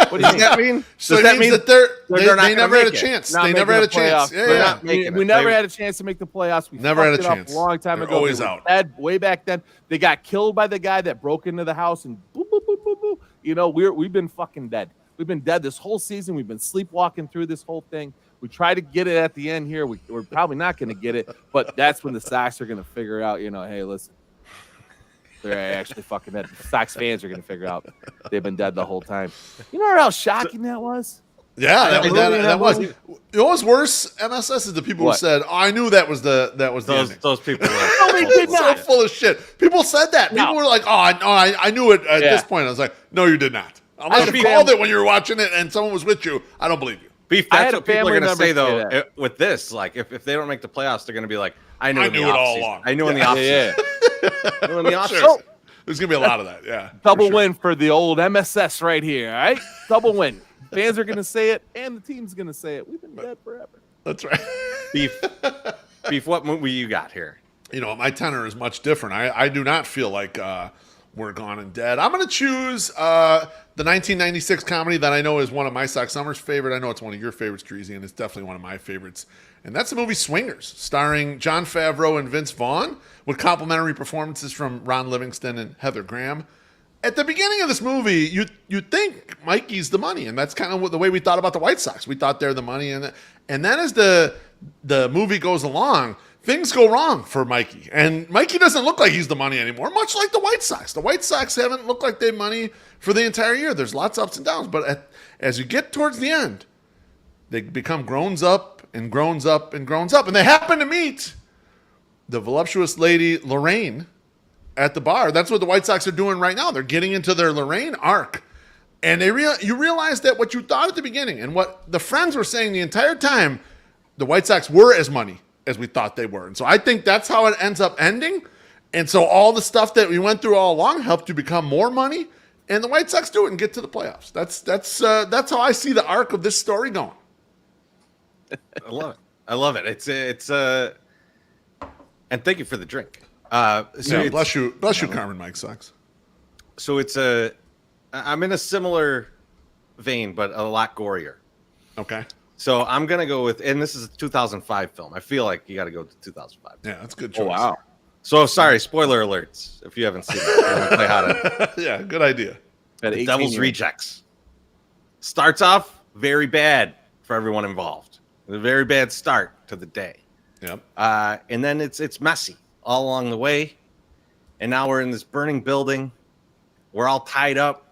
What does that mean? So does that mean that they never had a chance? They never had a chance. Yeah. We never had a chance to make the playoffs. We never had a chance. A long time ago. Always out. Way back then, they got killed by the guy that broke into the house and boop, boop, boop, boop, boop. You know, we've been fucking dead. We've been dead this whole season. We've been sleepwalking through this whole thing. We try to get it at the end here. We're probably not going to get it, but that's when the Sox are going to figure out, you know, hey, listen. They're actually fucking dead. Sox fans are going to figure out they've been dead the whole time. You know how shocking that was? Yeah, that was. You know what's worse, MSS, is the people who said, "Oh, I knew that was the ending." Those people were no, they did not. So full of shit. People said that. People were like, "Oh, I knew it at this point." I was like, "No, you did not." Unless you called it when you were watching it and someone was with you, I don't believe you. Beef, that's what people are going to say, though, with this. Like, if they don't make the playoffs, they're going to be like, I knew it all along. I knew in the offseason. I knew in the offseason. Sure. There's going to be a lot of that, yeah. Double win for the old MSS right here, all right? Double win. Fans are going to say it, and the team's going to say it. We've been dead forever. That's right. Beef, what movie you got here? You know, my tenor is much different. I do not feel like we're gone and dead. I'm going to choose the 1996 comedy that I know is one of my Sock Summer's favorite. I know it's one of your favorites, Treasy, and it's definitely one of my favorites. And that's the movie Swingers, starring Jon Favreau and Vince Vaughn, with complimentary performances from Ron Livingston and Heather Graham. At the beginning of this movie, you think Mikey's the money, and that's kind of the way we thought about the White Sox. We thought they're the money, and then as the movie goes along, things go wrong for Mikey. And Mikey doesn't look like he's the money anymore, much like the White Sox. The White Sox haven't looked like they have money for the entire year. There's lots of ups and downs, but as you get towards the end, they become grown up and grown up and grown up, and they happen to meet the voluptuous lady Lorraine at the bar. That's what the White Sox are doing right now. They're getting into their Lorraine arc. And you realize that what you thought at the beginning and what the friends were saying the entire time, the White Sox were as money as we thought they were. And so I think that's how it ends up ending. And so all the stuff that we went through all along helped you become more money. And the White Sox do it and get to the playoffs. That's how I see the arc of this story going. I love it. It's and thank you for the drink. Bless you, Carmen. Mike sucks. So I'm in a similar vein, but a lot gorier. Okay. So I'm gonna go with, and this is a 2005 film. I feel like you got to go to 2005. Yeah, that's a good choice. Oh, wow. So sorry, spoiler alerts if you haven't seen it. Play how yeah, good idea. The Devil's Rejects starts off very bad for everyone involved. A very bad start to the day. Yep. And then it's messy all along the way, and now we're in this burning building. We're all tied up.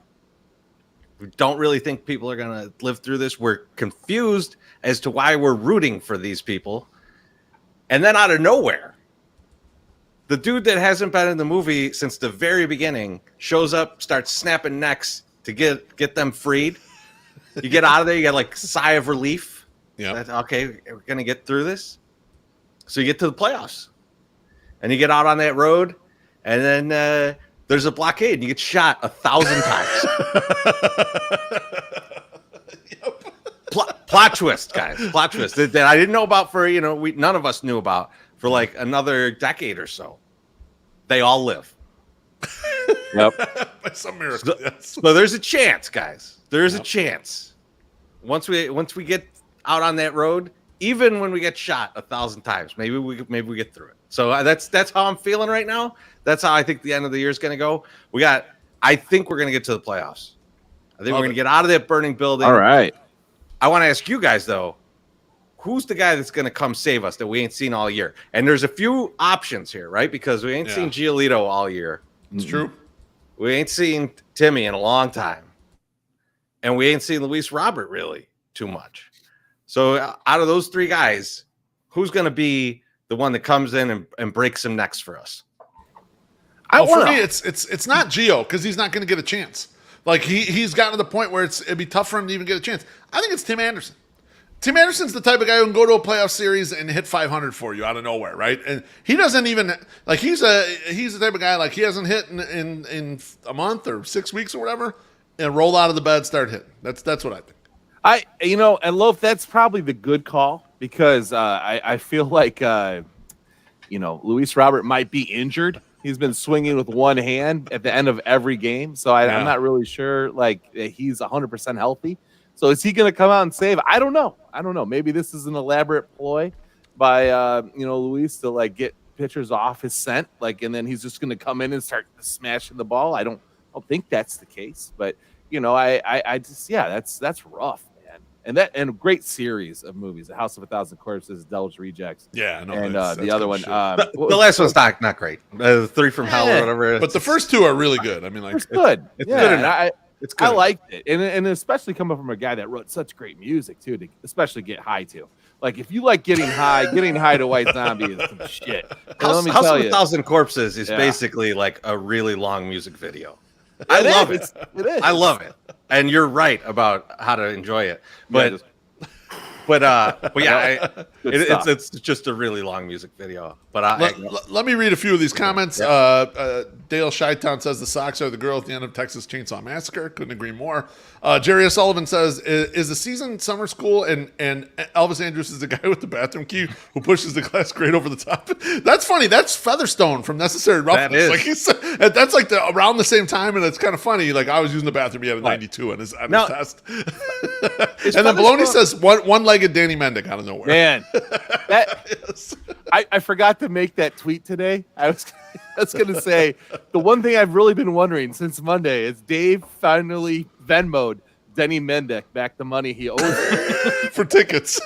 We don't really think people are going to live through this. We're confused as to why we're rooting for these people. And then out of nowhere, the dude that hasn't been in the movie since the very beginning shows up, starts snapping necks to get them freed. You get out of there, you get like sigh of relief. Yeah. Okay, we're going to get through this. So you get to the playoffs. And you get out on that road, and then there's a blockade, and you get shot 1,000 times. Yep. Plot twist, guys. Plot twist that I didn't know about for, none of us knew about for like another decade or so. They all live. Yep. By some miracle. So there's a chance, guys. There's a chance. Once we get out on that road, even when we get shot 1,000 times, maybe we get through it. So that's how I'm feeling right now. That's how I think the end of the year is going to go. I think we're going to get to the playoffs. I think we're going to get out of that burning building. All right. I want to ask you guys though, who's the guy that's going to come save us that we ain't seen all year? And there's a few options here, right? Because we ain't seen Giolito all year. It's true. We ain't seen Timmy in a long time, and we ain't seen Luis Robert really too much. So out of those three guys, who's going to be the one that comes in and breaks some necks for us? For me, it's not Gio, because he's not going to get a chance. Like he's gotten to the point where it'd be tough for him to even get a chance. I think it's Tim Anderson. Tim Anderson's the type of guy who can go to a playoff series and hit 500 for you out of nowhere, right? And he doesn't even like he's the type of guy like he hasn't hit in a month or 6 weeks or whatever, and roll out of the bed, start hitting. That's what I think. And Loaf, that's probably the good call, because I feel like Luis Robert might be injured. He's been swinging with one hand at the end of every game, so I'm not really sure he's 100% healthy. So is he going to come out and save? I don't know. Maybe this is an elaborate ploy by Luis to get pitchers off his scent, and then he's just going to come in and start smashing the ball. I don't think that's the case, but I just that's rough. And a great series of movies: The House of a Thousand Corpses, Devil's Rejects. Yeah, no, and the other one, the last one's not great. Three from Hell or whatever. But the first two are really good. I mean, it's good. It's good enough. It's good. I liked it, and especially coming from a guy that wrote such great music too, to especially get high to. Like if you like getting high to White Zombie is some shit. House of a Thousand Corpses is basically like a really long music video. I love it. It is. I love it. And you're right about how to enjoy it. But but yeah, it's just a really long music video. But let me read a few of these comments. Dale Shytown says the socks are the girl at the end of Texas Chainsaw Massacre. Couldn't agree more. Jerry O'Sullivan says, is the season summer school and Elvis Andrews is the guy with the bathroom key who pushes the glass grate over the top? That's funny. That's Featherstone from Necessary Roughness. That is. Like he said, that's like around the same time, and it's kind of funny. Like I was using the bathroom he had a 92 on his test. And then Baloney says one-legged Danny Mendick out of nowhere. Man, yes. I forgot to make that tweet today. I was going to say the one thing I've really been wondering since Monday is Dave finally Venmo'd Denny Mendick back the money he owes for tickets.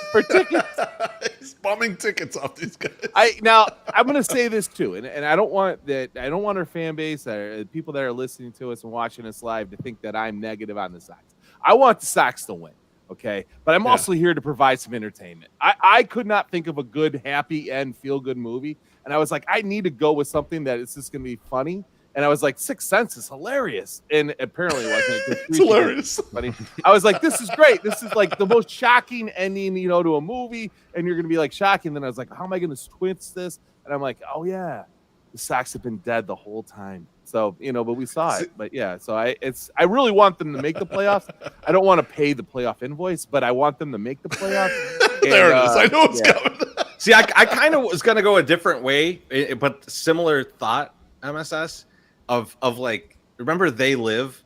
He's bumming tickets off these guys. I'm going to say this too, and I don't want our fan base or people that are listening to us and watching us live to think that I'm negative on the Sox. I want the Sox to win. Okay, but I'm also here to provide some entertainment. I could not think of a good, happy end, feel-good movie, and I was like, I need to go with something that is just going to be funny. And I was like, Sixth Sense is hilarious, and apparently it wasn't. It's hilarious. Funny. I was like, this is great. This is like the most shocking ending, to a movie, and you're going to be like shocking. Then I was like, how am I going to twist this? And I'm like, oh yeah, the Sox have been dead the whole time. So, but we saw it. But yeah, so I really want them to make the playoffs. I don't want to pay the playoff invoice, but I want them to make the playoffs. There it is. I know it's coming. See, I kind of was going to go a different way, but similar thought, MSS, of like, remember They Live?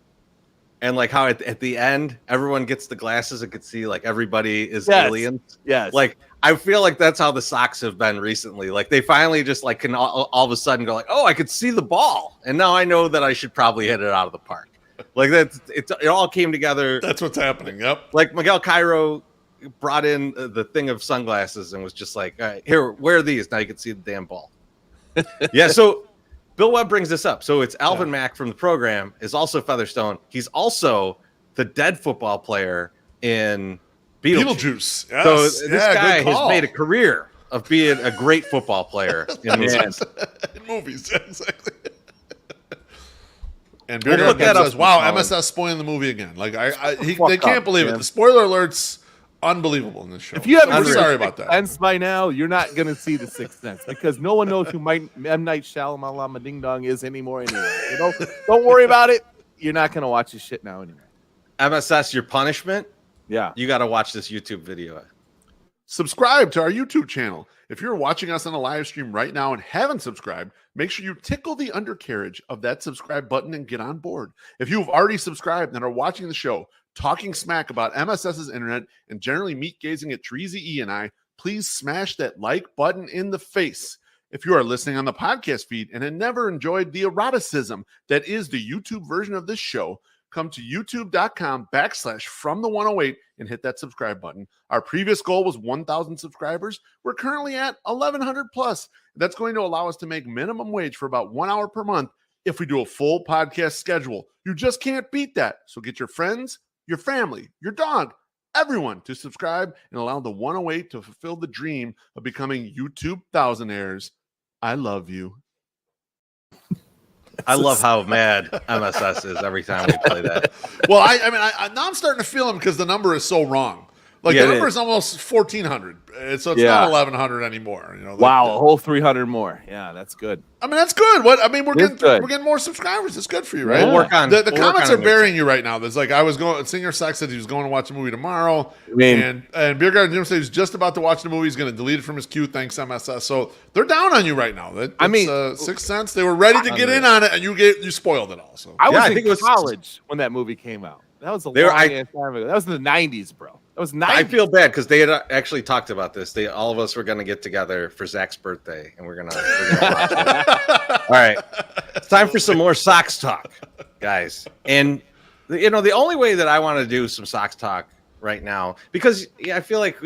And like how at the end, everyone gets the glasses and can see like everybody is aliens. Yes. Like, I feel like that's how the Sox have been recently. Like they finally just like can all of a sudden go like, oh, I could see the ball. And now I know that I should probably hit it out of the park. Like it all came together. That's what's happening. Yep. Like Miguel Cairo brought in the thing of sunglasses and was just like, all right, here, wear these. Now you can see the damn ball. Yeah. So Bill Webb brings this up. So it's Alvin Mack from the program is also Featherstone. He's also the dead football player in Beetlejuice. Yes. So this guy has made a career of being a great football player in movies. In movies, exactly. And Beer Garden says, wow, MSS spoiling the movie again. Like they can't believe it. The spoiler alert's unbelievable in this show. If you haven't I'm sorry about that. Sense by now, you're not going to see The Sixth Sense because no one knows who M. Night Shyamalan Ding Dong is anymore anyway. Don't worry about it. You're not going to watch this shit now anyway. MSS, your punishment? Yeah. You got to watch this YouTube video. Subscribe to our YouTube channel. If you're watching us on a live stream right now and haven't subscribed, make sure you tickle the undercarriage of that subscribe button and get on board. If you've already subscribed and are watching the show, talking smack about MSS's internet and generally meat gazing at Treasy E and I, please smash that like button in the face. If you are listening on the podcast feed and have never enjoyed the eroticism that is the YouTube version of this show, come to youtube.com/FromThe108 and hit that subscribe button. Our previous goal was 1,000 subscribers. We're currently at 1,100 plus. That's going to allow us to make minimum wage for about 1 hour per month if we do a full podcast schedule. You just can't beat that. So get your friends, your family, your dog, everyone to subscribe and allow the 108 to fulfill the dream of becoming YouTube thousandaires. I love you. I love how mad MSS is every time we play that. Well, I mean, now I'm starting to feel him because the number is so wrong. Like the number is almost 1,400, so it's not 1,100 anymore. Wow, a whole 300 more. Yeah, that's good. I mean, that's good. We're getting more subscribers. It's good for you, right? We'll work on the comments are burying you right now. There's like Senior Sex said he was going to watch a movie tomorrow, and Beer Garden Jim said he's just about to watch the movie. He's going to delete it from his queue. Thanks MSS. So they're down on you right now. Sixth Sense. They were ready to get in on it, and you spoiled it all. So I was in college when that movie came out. That was a long ass time ago. That was in the 90s, bro. That was 90s. I feel bad because they had actually talked about this. All of us were going to get together for Zach's birthday, and we're gonna watch it. All right, it's time for some more Sox talk, guys. And the only way that I want to do some Sox talk right now, because I feel like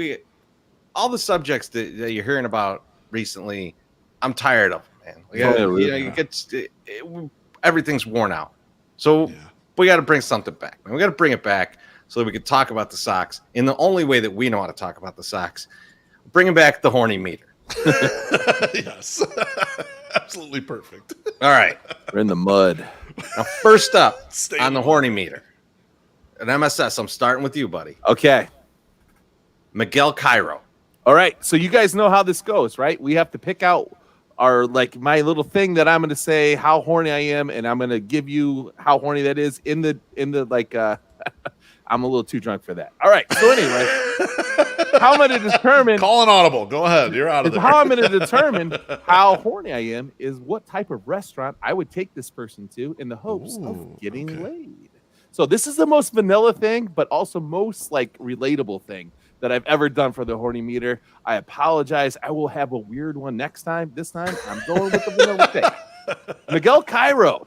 all the subjects that you're hearing about recently, I'm tired of them, man. Everything's worn out. So we got to bring something back. We got to bring it back so that we can talk about the Sox in the only way that we know how to talk about the Sox. Bringing back the horny meter. Yes. Absolutely perfect. All right. We're in the mud. Now, first up on the horny meter. At MSS, I'm starting with you, buddy. Okay. Miguel Cairo. All right, so you guys know how this goes, right? We have to pick out our my little thing that I'm going to say how horny I am, and I'm going to give you how horny that is in the I'm a little too drunk for that. All right, so anyway, how I'm going to determine call an audible. Go ahead, you're out of there. How I'm going to determine how horny I am is what type of restaurant I would take this person to in the hopes of getting laid. So this is the most vanilla thing, but also most relatable thing that I've ever done for the horny meter. I apologize. I will have a weird one next time. This time, I'm going with the vanilla thing. Miguel Cairo.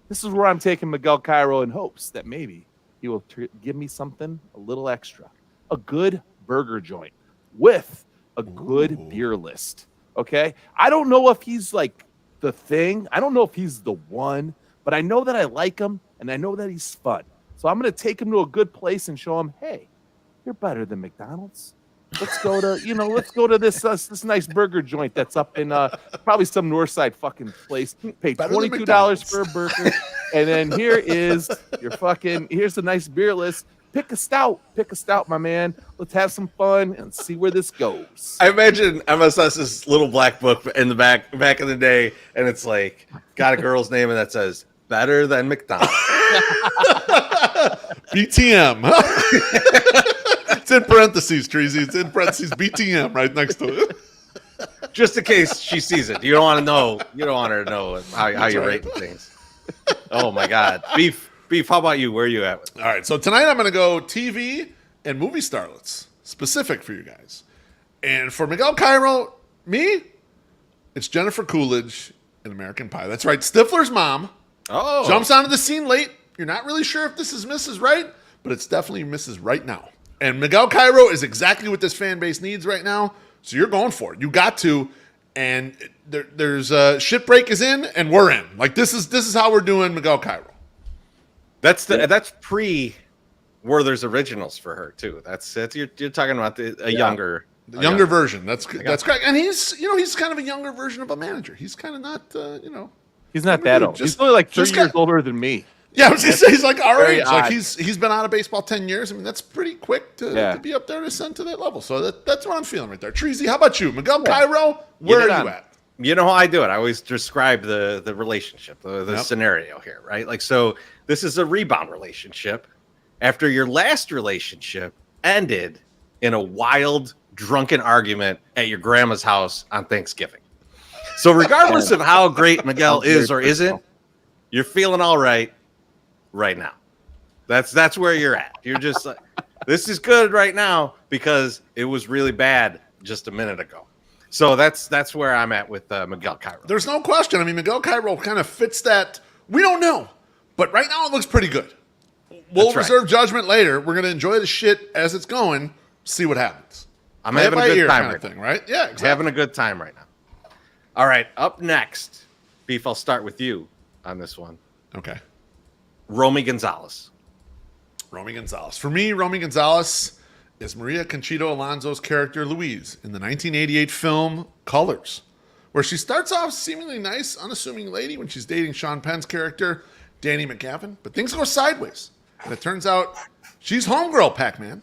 This is where I'm taking Miguel Cairo in hopes that maybe he will give me something a little extra. A good burger joint with a good beer list. Okay? I don't know if he's the thing. I don't know if he's the one, but I know that I like him and I know that he's fun. So I'm going to take him to a good place and show him, hey, you're better than McDonald's. Let's go to this nice burger joint that's up in probably some north side fucking place. Pay $22 for a burger, and then here's the nice beer list. Pick a stout, my man. Let's have some fun and see where this goes. I imagine MSS's little black book in the back in the day, and it's got a girl's name and that says better than McDonald's. BTM. It's in parentheses, Treasy. It's in parentheses BTM right next to it. Just in case she sees it. You don't want to know. You don't want her to know how you're rating things. Oh my God. Beef, how about you? Where are you at? All right. So tonight I'm going to go TV and movie starlets, specific for you guys. And for Miguel Cairo, it's Jennifer Coolidge in American Pie. That's right. Stifler's mom jumps onto the scene late. You're not really sure if this is Mrs. Right, but it's definitely Mrs. Right now. And Miguel Cairo is exactly what this fan base needs right now. So you're going for it. You got to. And there's shit break is in, and we're in. This is how we're doing Miguel Cairo. That's pre Werther's originals for her too. That's you're talking about a younger version. That's correct. And he's kind of a younger version of a manager. He's kind of not He's not that old. He's only 30 years older than me. Yeah, I was gonna say he's our age. He's been out of baseball 10 years. I mean, that's pretty quick to be up there to ascend to that level. So that's what I'm feeling right there. Treasy, how about you? Miguel Cairo, where are you at? You know how I do it. I always describe the relationship, the scenario here, right? So this is a rebound relationship after your last relationship ended in a wild, drunken argument at your grandma's house on Thanksgiving. So regardless of how great Miguel is or isn't, you're feeling all right now. That's where you're at. You're just this is good right now because it was really bad just a minute ago. So that's where I'm at with Miguel Cairo. There's no question. I mean, Miguel Cairo kind of fits that. We don't know, but right now it looks pretty good. We'll reserve judgment later. We're going to enjoy the shit as it's going. See what happens. I'm having a good time right now. Right? Yeah, exactly. Having a good time right now. All right, up next, Beef, I'll start with you on this one. Okay. Romy Gonzalez. For me, Romy Gonzalez is Maria Conchita Alonso's character Louise in the 1988 film Colors, where she starts off seemingly nice, unassuming lady when she's dating Sean Penn's character, Danny McGavin, but things go sideways. And it turns out she's homegirl Pac-Man.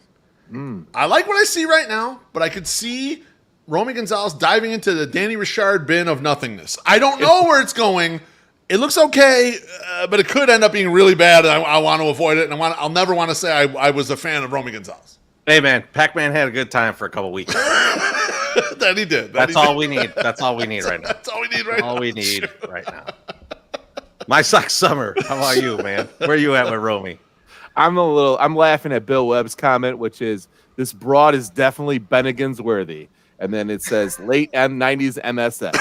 I like what I see right now, but I could see Romy Gonzalez diving into the Danny Richard bin of nothingness. I don't know where it's going. It looks okay, but it could end up being really bad. And I want to avoid it, and I'll never want to say I was a fan of Romy Gonzalez. Hey, man, Pac-Man had a good time for a couple weeks. That he did. That's all we need. That's all we need right now. That's all we need right now. All we need right now. My Sock Summer. How about you, man? Where are you at with Romy? I'm laughing at Bill Webb's comment, which is this broad is definitely Bennigan's worthy. And then it says late 90s MSS.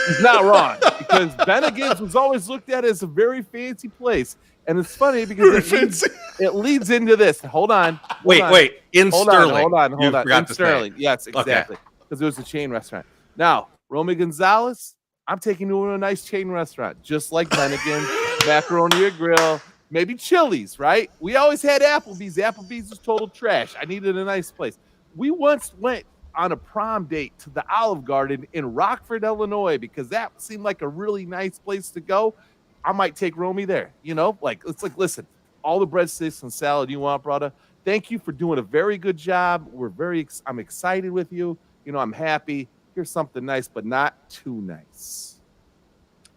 He's not wrong because Bennigan's was always looked at as a very fancy place. And it's funny because it leads into this. Hold on. Wait. In Sterling. Hold on. In Sterling. Yes, exactly. Because it was a chain restaurant. Now, Romy Gonzalez, I'm taking you to a nice chain restaurant, just like Bennigan, Macaroni or Grill, maybe Chili's, right? We always had Applebee's. Applebee's was total trash. I needed a nice place. We once went on a prom date to the Olive Garden in Rockford, Illinois, because that seemed like a really nice place to go. I might take Romy there. Listen, all the breadsticks and salad you want, brother, Thank you for doing a very good job. I'm excited with you. You know, I'm happy. Here's something nice, but not too nice.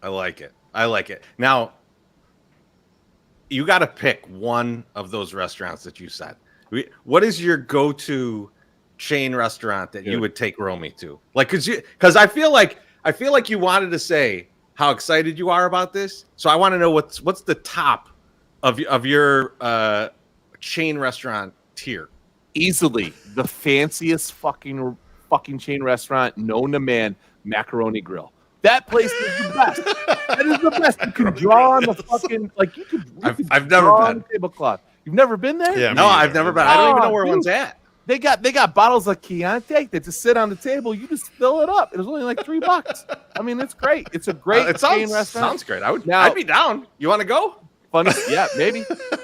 I like it. Now, you got to pick one of those restaurants that you said. What is your go-to chain restaurant that you would take Romy to? Like, because I feel like you wanted to say how excited you are about this. So I want to know what's the top of your chain restaurant tier. Easily the fanciest fucking chain restaurant known to man, Macaroni Grill. That place is the best. That is the best. You can draw on the fucking I've never been. Tablecloth. You've never been there? Yeah, no, I've never been. I don't even know where one's at. They got bottles of Chianti that just sit on the table. You just fill it up. It was only like $3. I mean, it's great. It's a great chain restaurant. Sounds great. I'd be down. You want to go? Funny, yeah, maybe.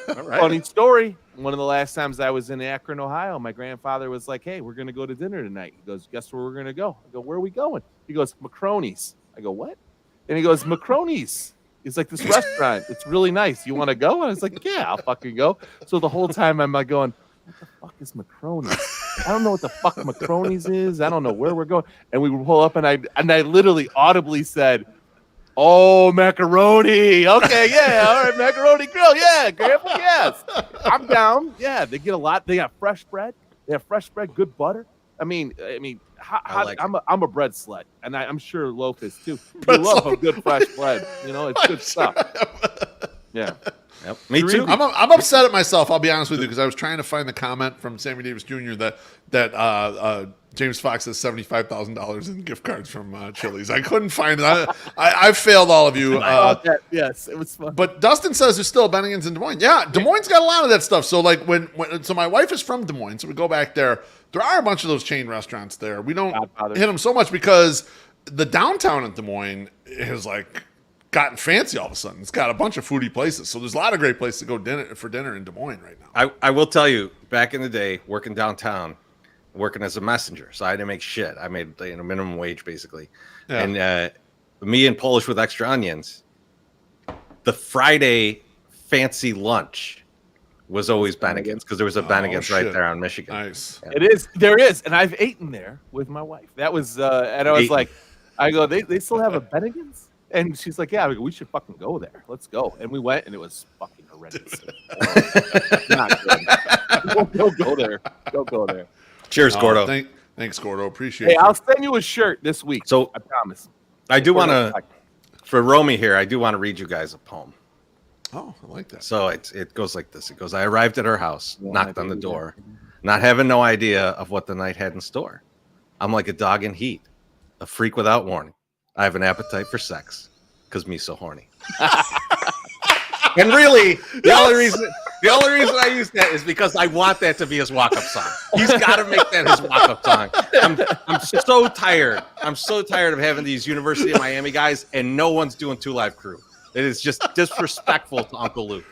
All right. Funny story. One of the last times I was in Akron, Ohio, my grandfather was like, "Hey, we're gonna go to dinner tonight." He goes, "Guess where we're gonna go?" I go, "Where are we going?" He goes, "Macroni's." I go, "What?" And he goes, "Macroni's." He's like, "This restaurant, it's really nice. You want to go?" And I was like, "Yeah, I'll fucking go." So the whole time I'm like going, "What the fuck is Macroni's? I don't know what the fuck Macroni's is. I don't know where we're going." And we pull up, and I literally audibly said, "Oh, macaroni. Okay, yeah, all right, Macaroni Grill. Yeah, Grandpa, yes. I'm down. Yeah, they get a lot. They got fresh bread. They have fresh bread, good butter. I mean, I'm a bread slut, and I'm sure Loaf is too. We love a good fresh bread. You know, it's good stuff. Yeah. Yep. Me too. I'm upset at myself. I'll be honest with you, because I was trying to find the comment from Sammy Davis Jr. that James Fox has $75,000 in gift cards from Chili's. I couldn't find it. I failed all of you. Yes, it was fun. But Dustin says there's still Bennigan's in Des Moines. Yeah, Des Moines got a lot of that stuff. So like so my wife is from Des Moines, so we go back there. There are a bunch of those chain restaurants there. We don't hit them so much because the downtown in Des Moines is like gotten fancy all of a sudden. It's got a bunch of foodie places. So there's a lot of great places to go for dinner in Des Moines right now. I will tell you, back in the day, working downtown, working as a messenger, so I didn't make shit. I made minimum wage basically. Yeah. And me and Polish with extra onions, the Friday fancy lunch was always Bennigan's, because there was a Bennigan's right there on Michigan. Nice. Yeah. It is. There is. And I've eaten there with my wife. That was, and I was like, I go, they still have a Bennigan's? And she's like, yeah, we should fucking go there. Let's go. And we went, and it was fucking horrendous. Not good. Don't go there. Don't go there. Cheers, Gordo. Thanks, Gordo. Appreciate it. Hey, I'll send you a shirt this week. So I promise. I do want to, for Romy here, I do want to read you guys a poem. Oh, I like that. So it goes like this. It goes, I arrived at her house, knocked on the door, not having no idea of what the night had in store. I'm like a dog in heat, a freak without warning. I have an appetite for sex, because me so horny. And really, the only reason I use that is because I want that to be his walk-up song. He's got to make that his walk-up song. I'm so tired. I'm so tired of having these University of Miami guys, and no one's doing 2 Live Crew. It is just disrespectful to Uncle Luke.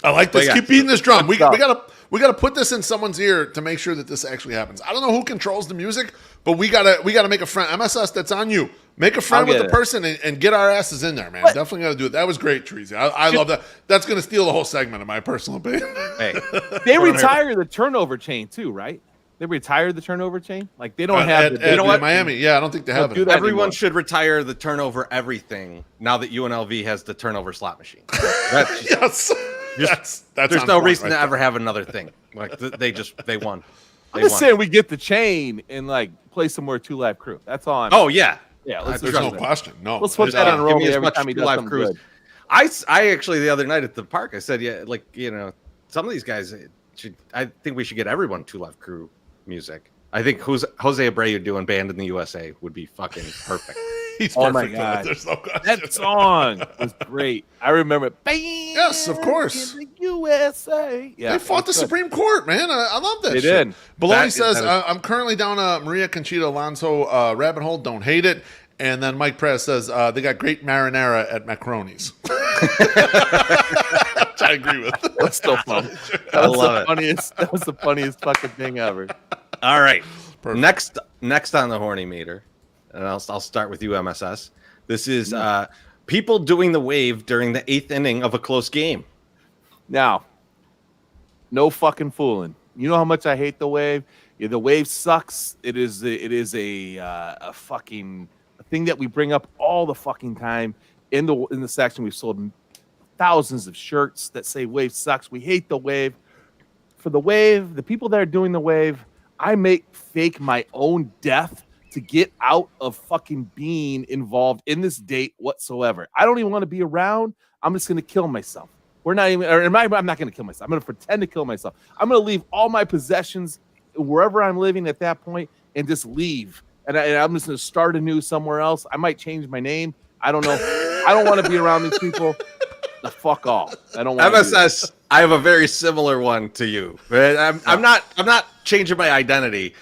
I like this. Keep beating this drum. We gotta put this in someone's ear to make sure that this actually happens. I don't know who controls the music, but we gotta make a friend. MSS, that's on you. Make a friend with the person and get our asses in there, man. What? Definitely gotta do it. That was great, Treasy. I love that. That's gonna steal the whole segment, in my personal opinion. Hey, they retire the turnover chain too, right? They retired the turnover chain. Like they don't have it. You know what? Miami. Yeah, I don't think they have it. Everyone should retire the turnover everything now that UNLV has the turnover slot machine. Yes. That's there's no reason to ever have another thing. Like they won. I'm just saying we get the chain and like play some more 2 Live Crew. That's all. Oh yeah. Yeah. There's no question. No. Let's put that on Romy every time he does something good. I actually the other night at the park I said some of these guys I think we should get everyone 2 Live Crew music. I think Jose Abreu doing Band in the USA would be fucking perfect. He's perfect. My God. There's no question. That song was great. I remember it. Band yes, of course. In the USA. Yeah, they fought the Supreme Court, man. I love that. They did. Baloney says, I'm currently down a Maria Conchita Alonso rabbit hole. Don't hate it. And then Mike Press says they got great marinara at Macaroni's. Which I agree with. That's still fun. That was the funniest fucking thing ever. All right. Perfect. Next on the horny meter, and I'll start with you, MSS. This is people doing the wave during the 8th inning of a close game. Now, No fucking fooling. You know how much I hate the wave. Yeah, the wave sucks. It is a fucking thing that we bring up all the fucking time in the section. We've sold thousands of shirts that say wave sucks. We hate the wave. For the wave, the people that are doing the wave, I fake my own death to get out of fucking being involved in this date whatsoever. I don't even want to be around. I'm just going to kill myself. I'm not going to kill myself. I'm going to pretend to kill myself. I'm going to leave all my possessions wherever I'm living at that point and just leave. And I'm just going to start anew somewhere else. I might change my name. I don't know. I don't want to be around these people. The fuck off. I don't want MSS. I have a very similar one to you. I'm not changing my identity.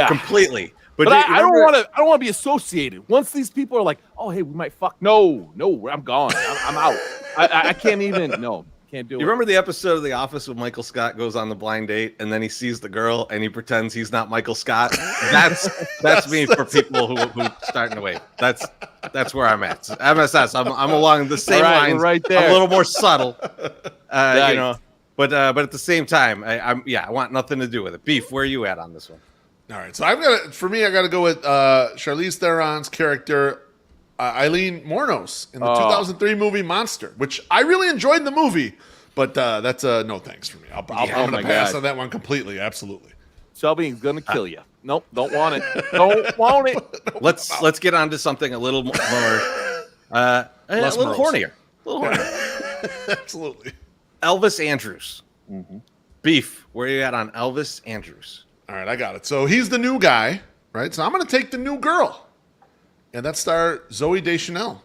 Completely. But I don't want to be associated. Once these people are like, oh, hey, we might fuck. No, I'm gone. I'm out. I can't even. No, can't do it. You remember the episode of The Office when Michael Scott goes on the blind date and then he sees the girl and he pretends he's not Michael Scott? That's me for people who starting to wave. That's where I'm at. MSS. I'm along the same lines. Right there. I'm a little more subtle. You know. But at the same time, I want nothing to do with it. Beef, where are you at on this one? All right, so I got to go with Charlize Theron's character, Eileen Mornos, in the 2003 movie Monster, which I really enjoyed the movie, but that's no thanks for me. I'm going to pass on that one completely. Absolutely. Shelby's going to kill you. Nope, don't want it. Don't want it. Let's get on to something a little more, a little hornier. Absolutely. Elvis Andrus. Mm-hmm. Beef, where are you at on Elvis Andrus? All right, I got it. So he's the new guy, right? So I'm going to take the new girl. And that's star Zooey Deschanel.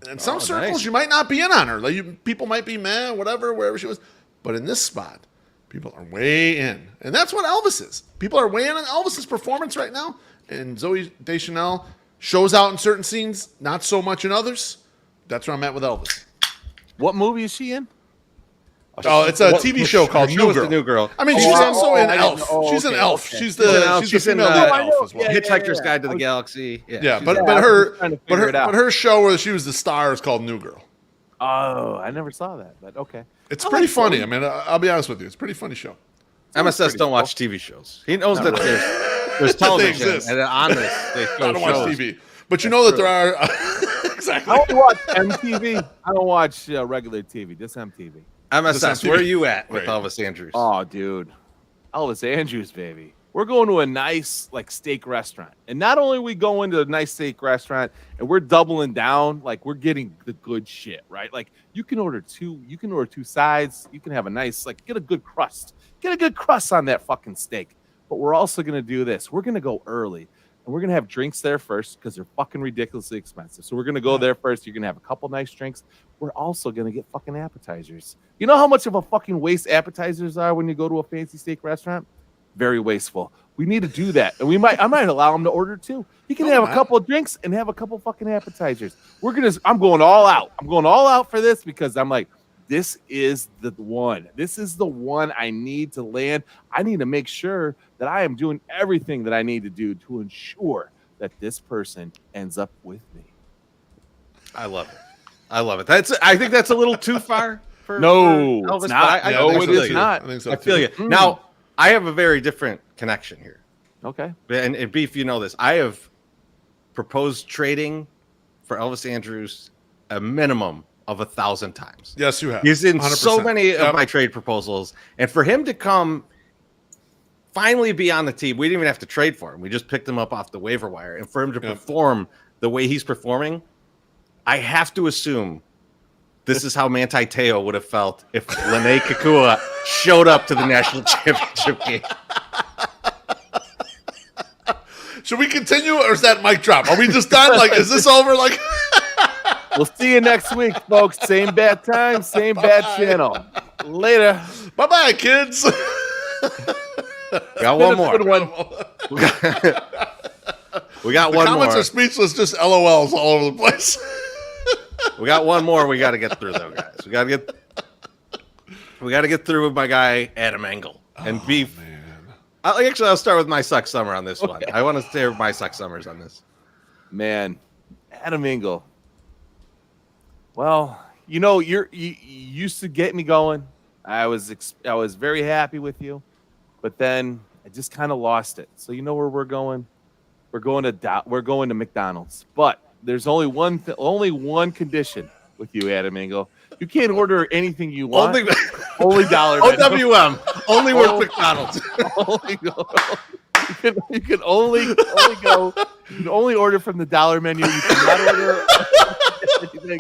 In some circles, you might not be in on her. Like people might be mad, whatever, wherever she was. But in this spot, people are way in. And that's what Elvis is. People are way in on Elvis's performance right now. And Zooey Deschanel shows out in certain scenes, not so much in others. That's where I'm at with Elvis. What movie is she in? Oh, it's a TV show called New Girl. The New Girl. I mean, she's also an elf. She's an elf. Okay. She's the female lead elf as well. Hitchhiker's Guide to the Galaxy. But her show where she was the star is called New Girl. Oh, I never saw that, but okay. It's pretty funny. I mean, I'll be honest with you. It's a pretty funny show. MSS don't watch TV shows. He knows that there's television, and on this they I don't watch TV. But you know that there are exactly. I don't watch MTV. I don't watch regular TV. Just MTV. MSS, where are you at with Elvis Andrus? Oh, dude. Elvis Andrus, baby. We're going to a nice steak restaurant. And not only are we going to a nice steak restaurant and we're doubling down, we're getting the good shit, right? Like you can order two sides, you can have a nice, get a good crust. Get a good crust on that fucking steak. But we're also gonna do this. We're gonna go early. And we're going to have drinks there first because they're fucking ridiculously expensive. So we're going to go there first. You're going to have a couple nice drinks. We're also going to get fucking appetizers. You know how much of a fucking waste appetizers are when you go to a fancy steak restaurant? Very wasteful. We need to do that. And I might allow them to order too. You can have a couple of drinks and have a couple fucking appetizers. I'm going all out. I'm going all out for this because I'm like, this is the one. This is the one I need to land. I need to make sure that I am doing everything that I need to do to ensure that this person ends up with me. I love it. I think that's a little too far for Elvis. It's not. It is not. I think so. I feel you. Now, I have a very different connection here. Okay. And Beef, you know this. I have proposed trading for Elvis Andrus a minimum of 1,000 times. Yes, you have. He's in 100%. so many of my trade proposals. And for him to come finally be on the team, we didn't even have to trade for him. We just picked him up off the waiver wire. And for him to perform the way he's performing, I have to assume this is how Manti Te'o would have felt if Lene Kekua showed up to the national championship game. Should we continue or is that mic drop? Are we just done? Is this over? We'll see you next week, folks. Same bad time, same bad channel. Later. Bye-bye, kids. Got one more. We got one more. The comments are speechless, just LOLs all over the place. We got one more we got to get through, though, guys. We got to get through with my guy, Adam Engel. And Beef. Man. I'll start with my Suck Summer on this one. I want to share my Suck Summers on this. Man, Adam Engel. Well, you used to get me going. I was very happy with you, but then I just kind of lost it. So you know where we're going? We're going to McDonald's. But there's only one condition with you, Adam Engel. You can't order anything you want. Only dollar. OWM. Only work McDonald's. You can only go. You can only order from the dollar menu. You cannot order anything.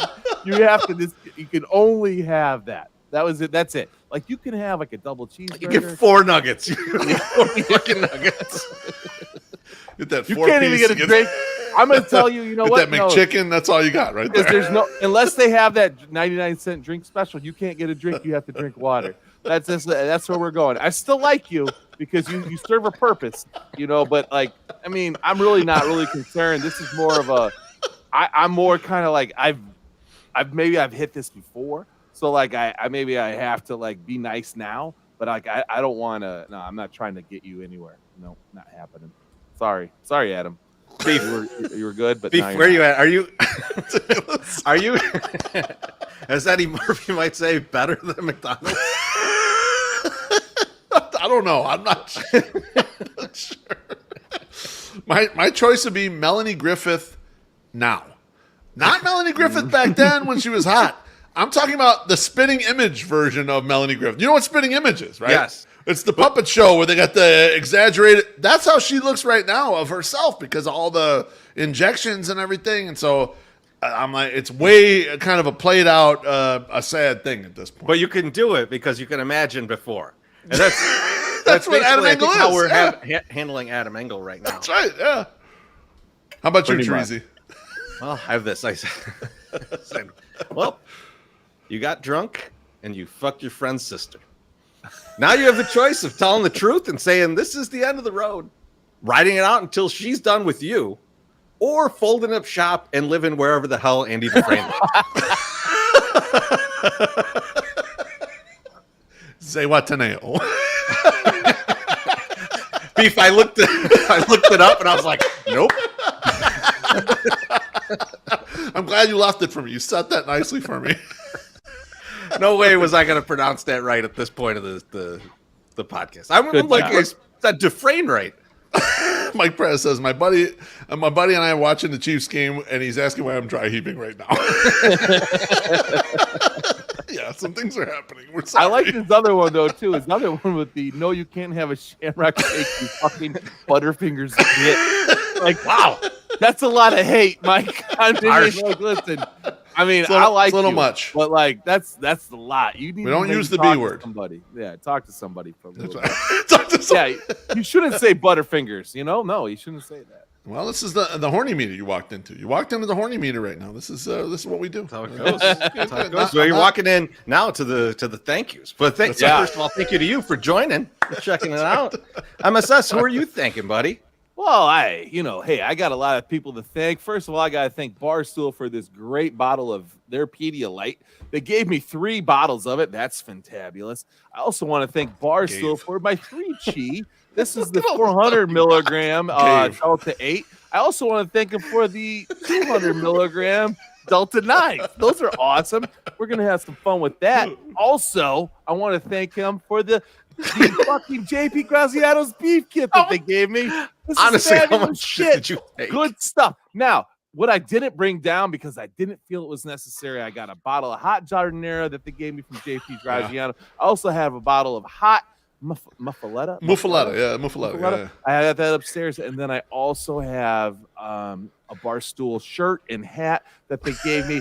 You can only have that. That was it. That's it. Like you can have like a double cheeseburger. You get 4 nuggets. You get 4 fucking nuggets. Get that you 4 can't even get a drink. I'm gonna tell you. You know what? That McChicken. That's all you got right there. There's no unless they have that 99-cent drink special. You can't get a drink. You have to drink water. That's where we're going. I still like you because you serve a purpose, But like, I mean, I'm really not really concerned. This is more of a. I'm more kind of like I've hit this before. So like I have to like be nice now, but like I don't want to. No, I'm not trying to get you anywhere. No, not happening. Sorry, Adam. Beef, you were good, but Beef, where are you at? Are you? Are you? As Eddie Murphy might say, better than McDonald's. I don't know. I'm not sure. My choice would be Melanie Griffith now, not Melanie Griffith back then when she was hot. I'm talking about the spitting image version of Melanie Griffith. You know what spitting image is, right? Yes. It's the puppet show where they got the exaggerated. That's how she looks right now of herself because of all the injections and everything. And so I'm like, it's way kind of a played out, a sad thing at this point. But you can do it because you can imagine before. And that's what Adam Engel is. How we're handling Adam Engel right now. That's right. Yeah. How about you, Treasy? Well, I have this. I said, well, you got drunk and you fucked your friend's sister. Now you have the choice of telling the truth and saying this is the end of the road, riding it out until she's done with you, or folding up shop and living wherever the hell Andy Dufresne lives. Say what to nail. Beef, I looked it up and I was like, nope. I'm glad you left it for me. You set that nicely for me. No way was I going to pronounce that right at this point of the podcast. I'm like, is that Dufresne right? Mike Perez says, my buddy and I are watching the Chiefs game, and he's asking why I'm dry heaving right now. Yeah, some things are happening. We're sorry. I like this other one, though, too. It's another one with the, no, you can't have a Shamrock Shake, you fucking Butterfingers hit. Like, wow, that's a lot of hate, Mike. I'm just like, listen. I mean, I like a little you, much, but like that's a lot. You need. We don't use the B word. Somebody, yeah, talk to somebody for a little bit. Talk to somebody. Yeah, you shouldn't say Butterfingers. No, you shouldn't say that. Well, this is the horny meter you walked into. You walked into the horny meter right now. This is what we do. That's how it goes. That's how it goes. So you're walking in now to the thank yous. But first of all, thank you to you for joining, for checking it out. MSS, who are you thanking, buddy? Well, hey, I got a lot of people to thank. First of all, I got to thank Barstool for this great bottle of their Pedialyte. They gave me 3 bottles of it. That's fantabulous. I also want to thank Barstool for my 3 Chi. This is the 400 milligram Delta 8. I also want to thank him for the 200 milligram Delta 9. Those are awesome. We're going to have some fun with that. Also, I want to thank him for the fucking JP Graziano's beef kit that they gave me. This honestly, is how much shit did you take? Good stuff. Now, what I didn't bring down because I didn't feel it was necessary, I got a bottle of hot Giardinera that they gave me from JP Graziano. I also have a bottle of hot Muffaletta. Yeah. I have that upstairs, and then I also have a Barstool shirt and hat that they gave me.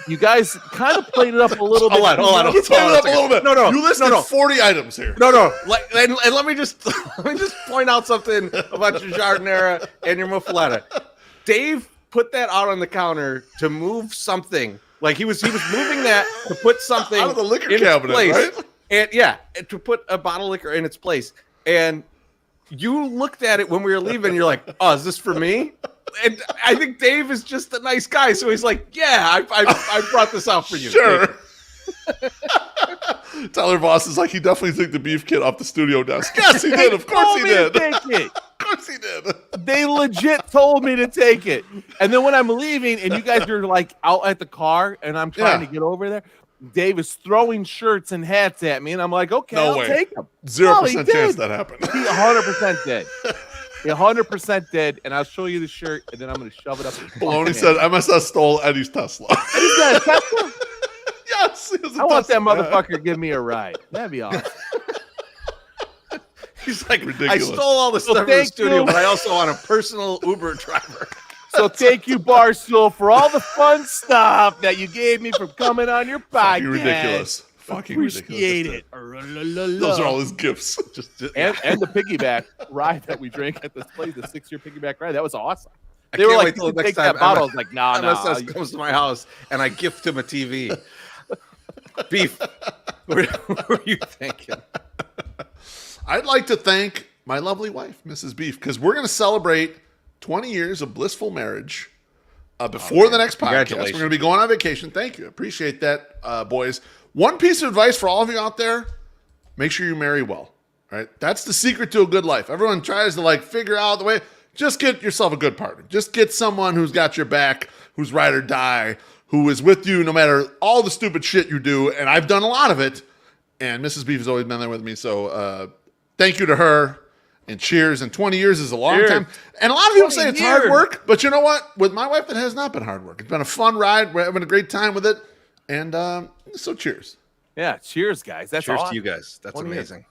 You guys kind of played it up a little bit. Hold on. You played it up a little bit. No. You listed 40 items here. No. And let me just point out something about your Giardinera and your Muffaletta. Dave put that out on the counter to move something. Like he was moving that to put something out of the liquor cabinet, right? And to put a bottle of liquor in its place. And you looked at it when we were leaving. And you're like, "Oh, is this for me?" And I think Dave is just a nice guy, so he's like, "Yeah, I brought this out for you." Sure. Tyler Voss is like, he definitely took the beef kit off the studio desk. Yes, he did. Of course he did. Take it. Of course he did. They legit told me to take it. And then when I'm leaving and you guys are like out at the car and I'm trying to get over there, Dave is throwing shirts and hats at me, and I'm like, okay, No I'll way. take them. 0% chance that happened. He 100% did. He 100% did, and I'll show you the shirt, and then I'm going to shove it up. Baloney said, MSS stole Eddie's Tesla. Eddie's got a Tesla? Yes. I want that motherfucker to give me a ride. That'd be awesome. He's like, Ridiculous. I stole all the stuff in the thank studio, you. but I also want a personal Uber driver. So thank you, Barstool, for all the fun stuff that you gave me from coming on your podcast. Fucking ridiculous. Fucking Appreciate ridiculous. Those are all his gifts. And the piggyback ride that we drank at this place, the 6-year piggyback ride. That was awesome. I They were can't like, wait till the next take time that bottle. I was like, nah. MSS comes to my house and I gift him a TV. Beef. What were you thinking? I'd like to thank my lovely wife, Mrs. Beef, because we're going to celebrate 20 years of blissful marriage before the next podcast. We're going to be going on vacation. Thank you. Appreciate that, boys. One piece of advice for all of you out there, make sure you marry well. Right? That's the secret to a good life. Everyone tries to figure out the way. Just get yourself a good partner. Just get someone who's got your back, who's ride or die, who is with you no matter all the stupid shit you do. And I've done a lot of it. And Mrs. Beef has always been there with me. So thank you to her. And cheers. And 20 years is a long time. And a lot of people say it's hard work. But you know what? With my wife, it has not been hard work. It's been a fun ride. We're having a great time with it. And so cheers. Yeah, cheers, guys. That's cheers awesome. to you guys. That's amazing.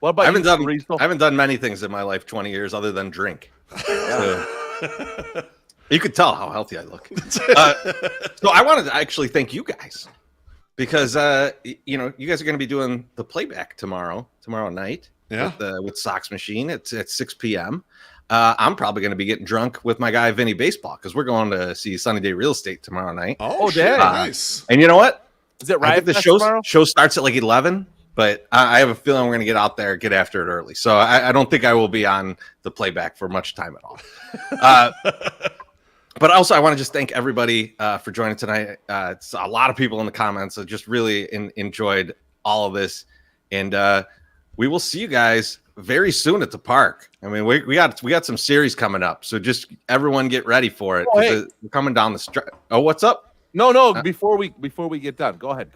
What about I haven't done many things in my life 20 years other than drink. So, you could tell how healthy I look. So I wanted to actually thank you guys because you guys are going to be doing the playback tomorrow night. Yeah. With Sox Machine at 6 p.m. I'm probably going to be getting drunk with my guy Vinny Baseball because we're going to see Sunny Day Real Estate tomorrow night. Oh, damn, nice. And you know what? Is it right? The show starts at 11. But I have a feeling we're going to get out there, get after it early. So I don't think I will be on the playback for much time at all. But also, I want to just thank everybody for joining tonight. It's a lot of people in the comments. I just really enjoyed all of this. And we will see you guys very soon at the park. I mean, we got some series coming up. So just everyone get ready for it. We're coming down the stretch. Oh, what's up? No. Before we get done, go ahead.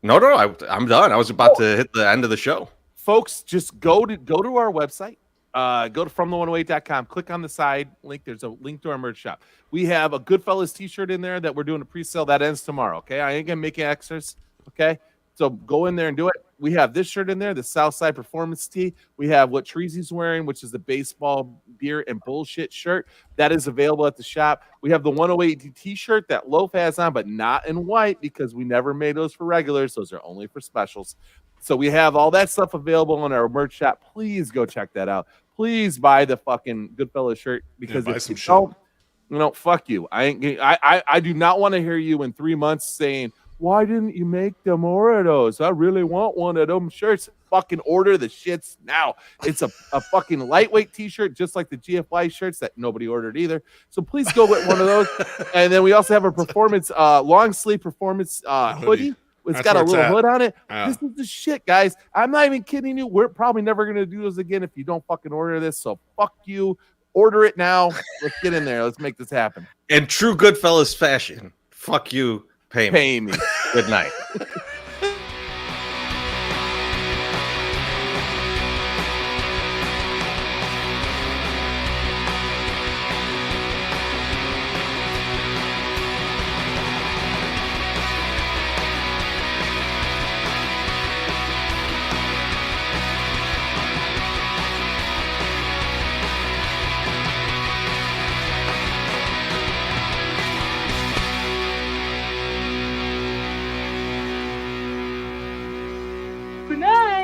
No. I'm done. I was about to hit the end of the show. Folks, just go to our website. Go to FromThe108.com. Click on the side link. There's a link to our merch shop. We have a Goodfellas T-shirt in there that we're doing a pre-sale that ends tomorrow. Okay, I ain't gonna make extras. Okay, so go in there and do it. We have this shirt in there, the Southside Performance Tee. We have what Treasy's wearing, which is the baseball, beer, and bullshit shirt. That is available at the shop. We have the 108 T-shirt that Loaf has on, but not in white because we never made those for regulars. Those are only for specials. So we have all that stuff available on our merch shop. Please go check that out. Please buy the fucking Goodfellas shirt because if you don't, fuck you. I do not want to hear you in 3 months saying, why didn't you make more of those? I really want one of them shirts. Fucking order the shits now. It's a fucking lightweight T-shirt, just like the GFY shirts that nobody ordered either. So please go get one of those. And then we also have a performance, long sleeve performance hoodie. It's got a little hood on it. This is the shit, guys. I'm not even kidding you. We're probably never going to do this again if you don't fucking order this. So fuck you. Order it now. Let's get in there. Let's make this happen. In true Goodfellas fashion, fuck you. Pay me. Pay me. Good night.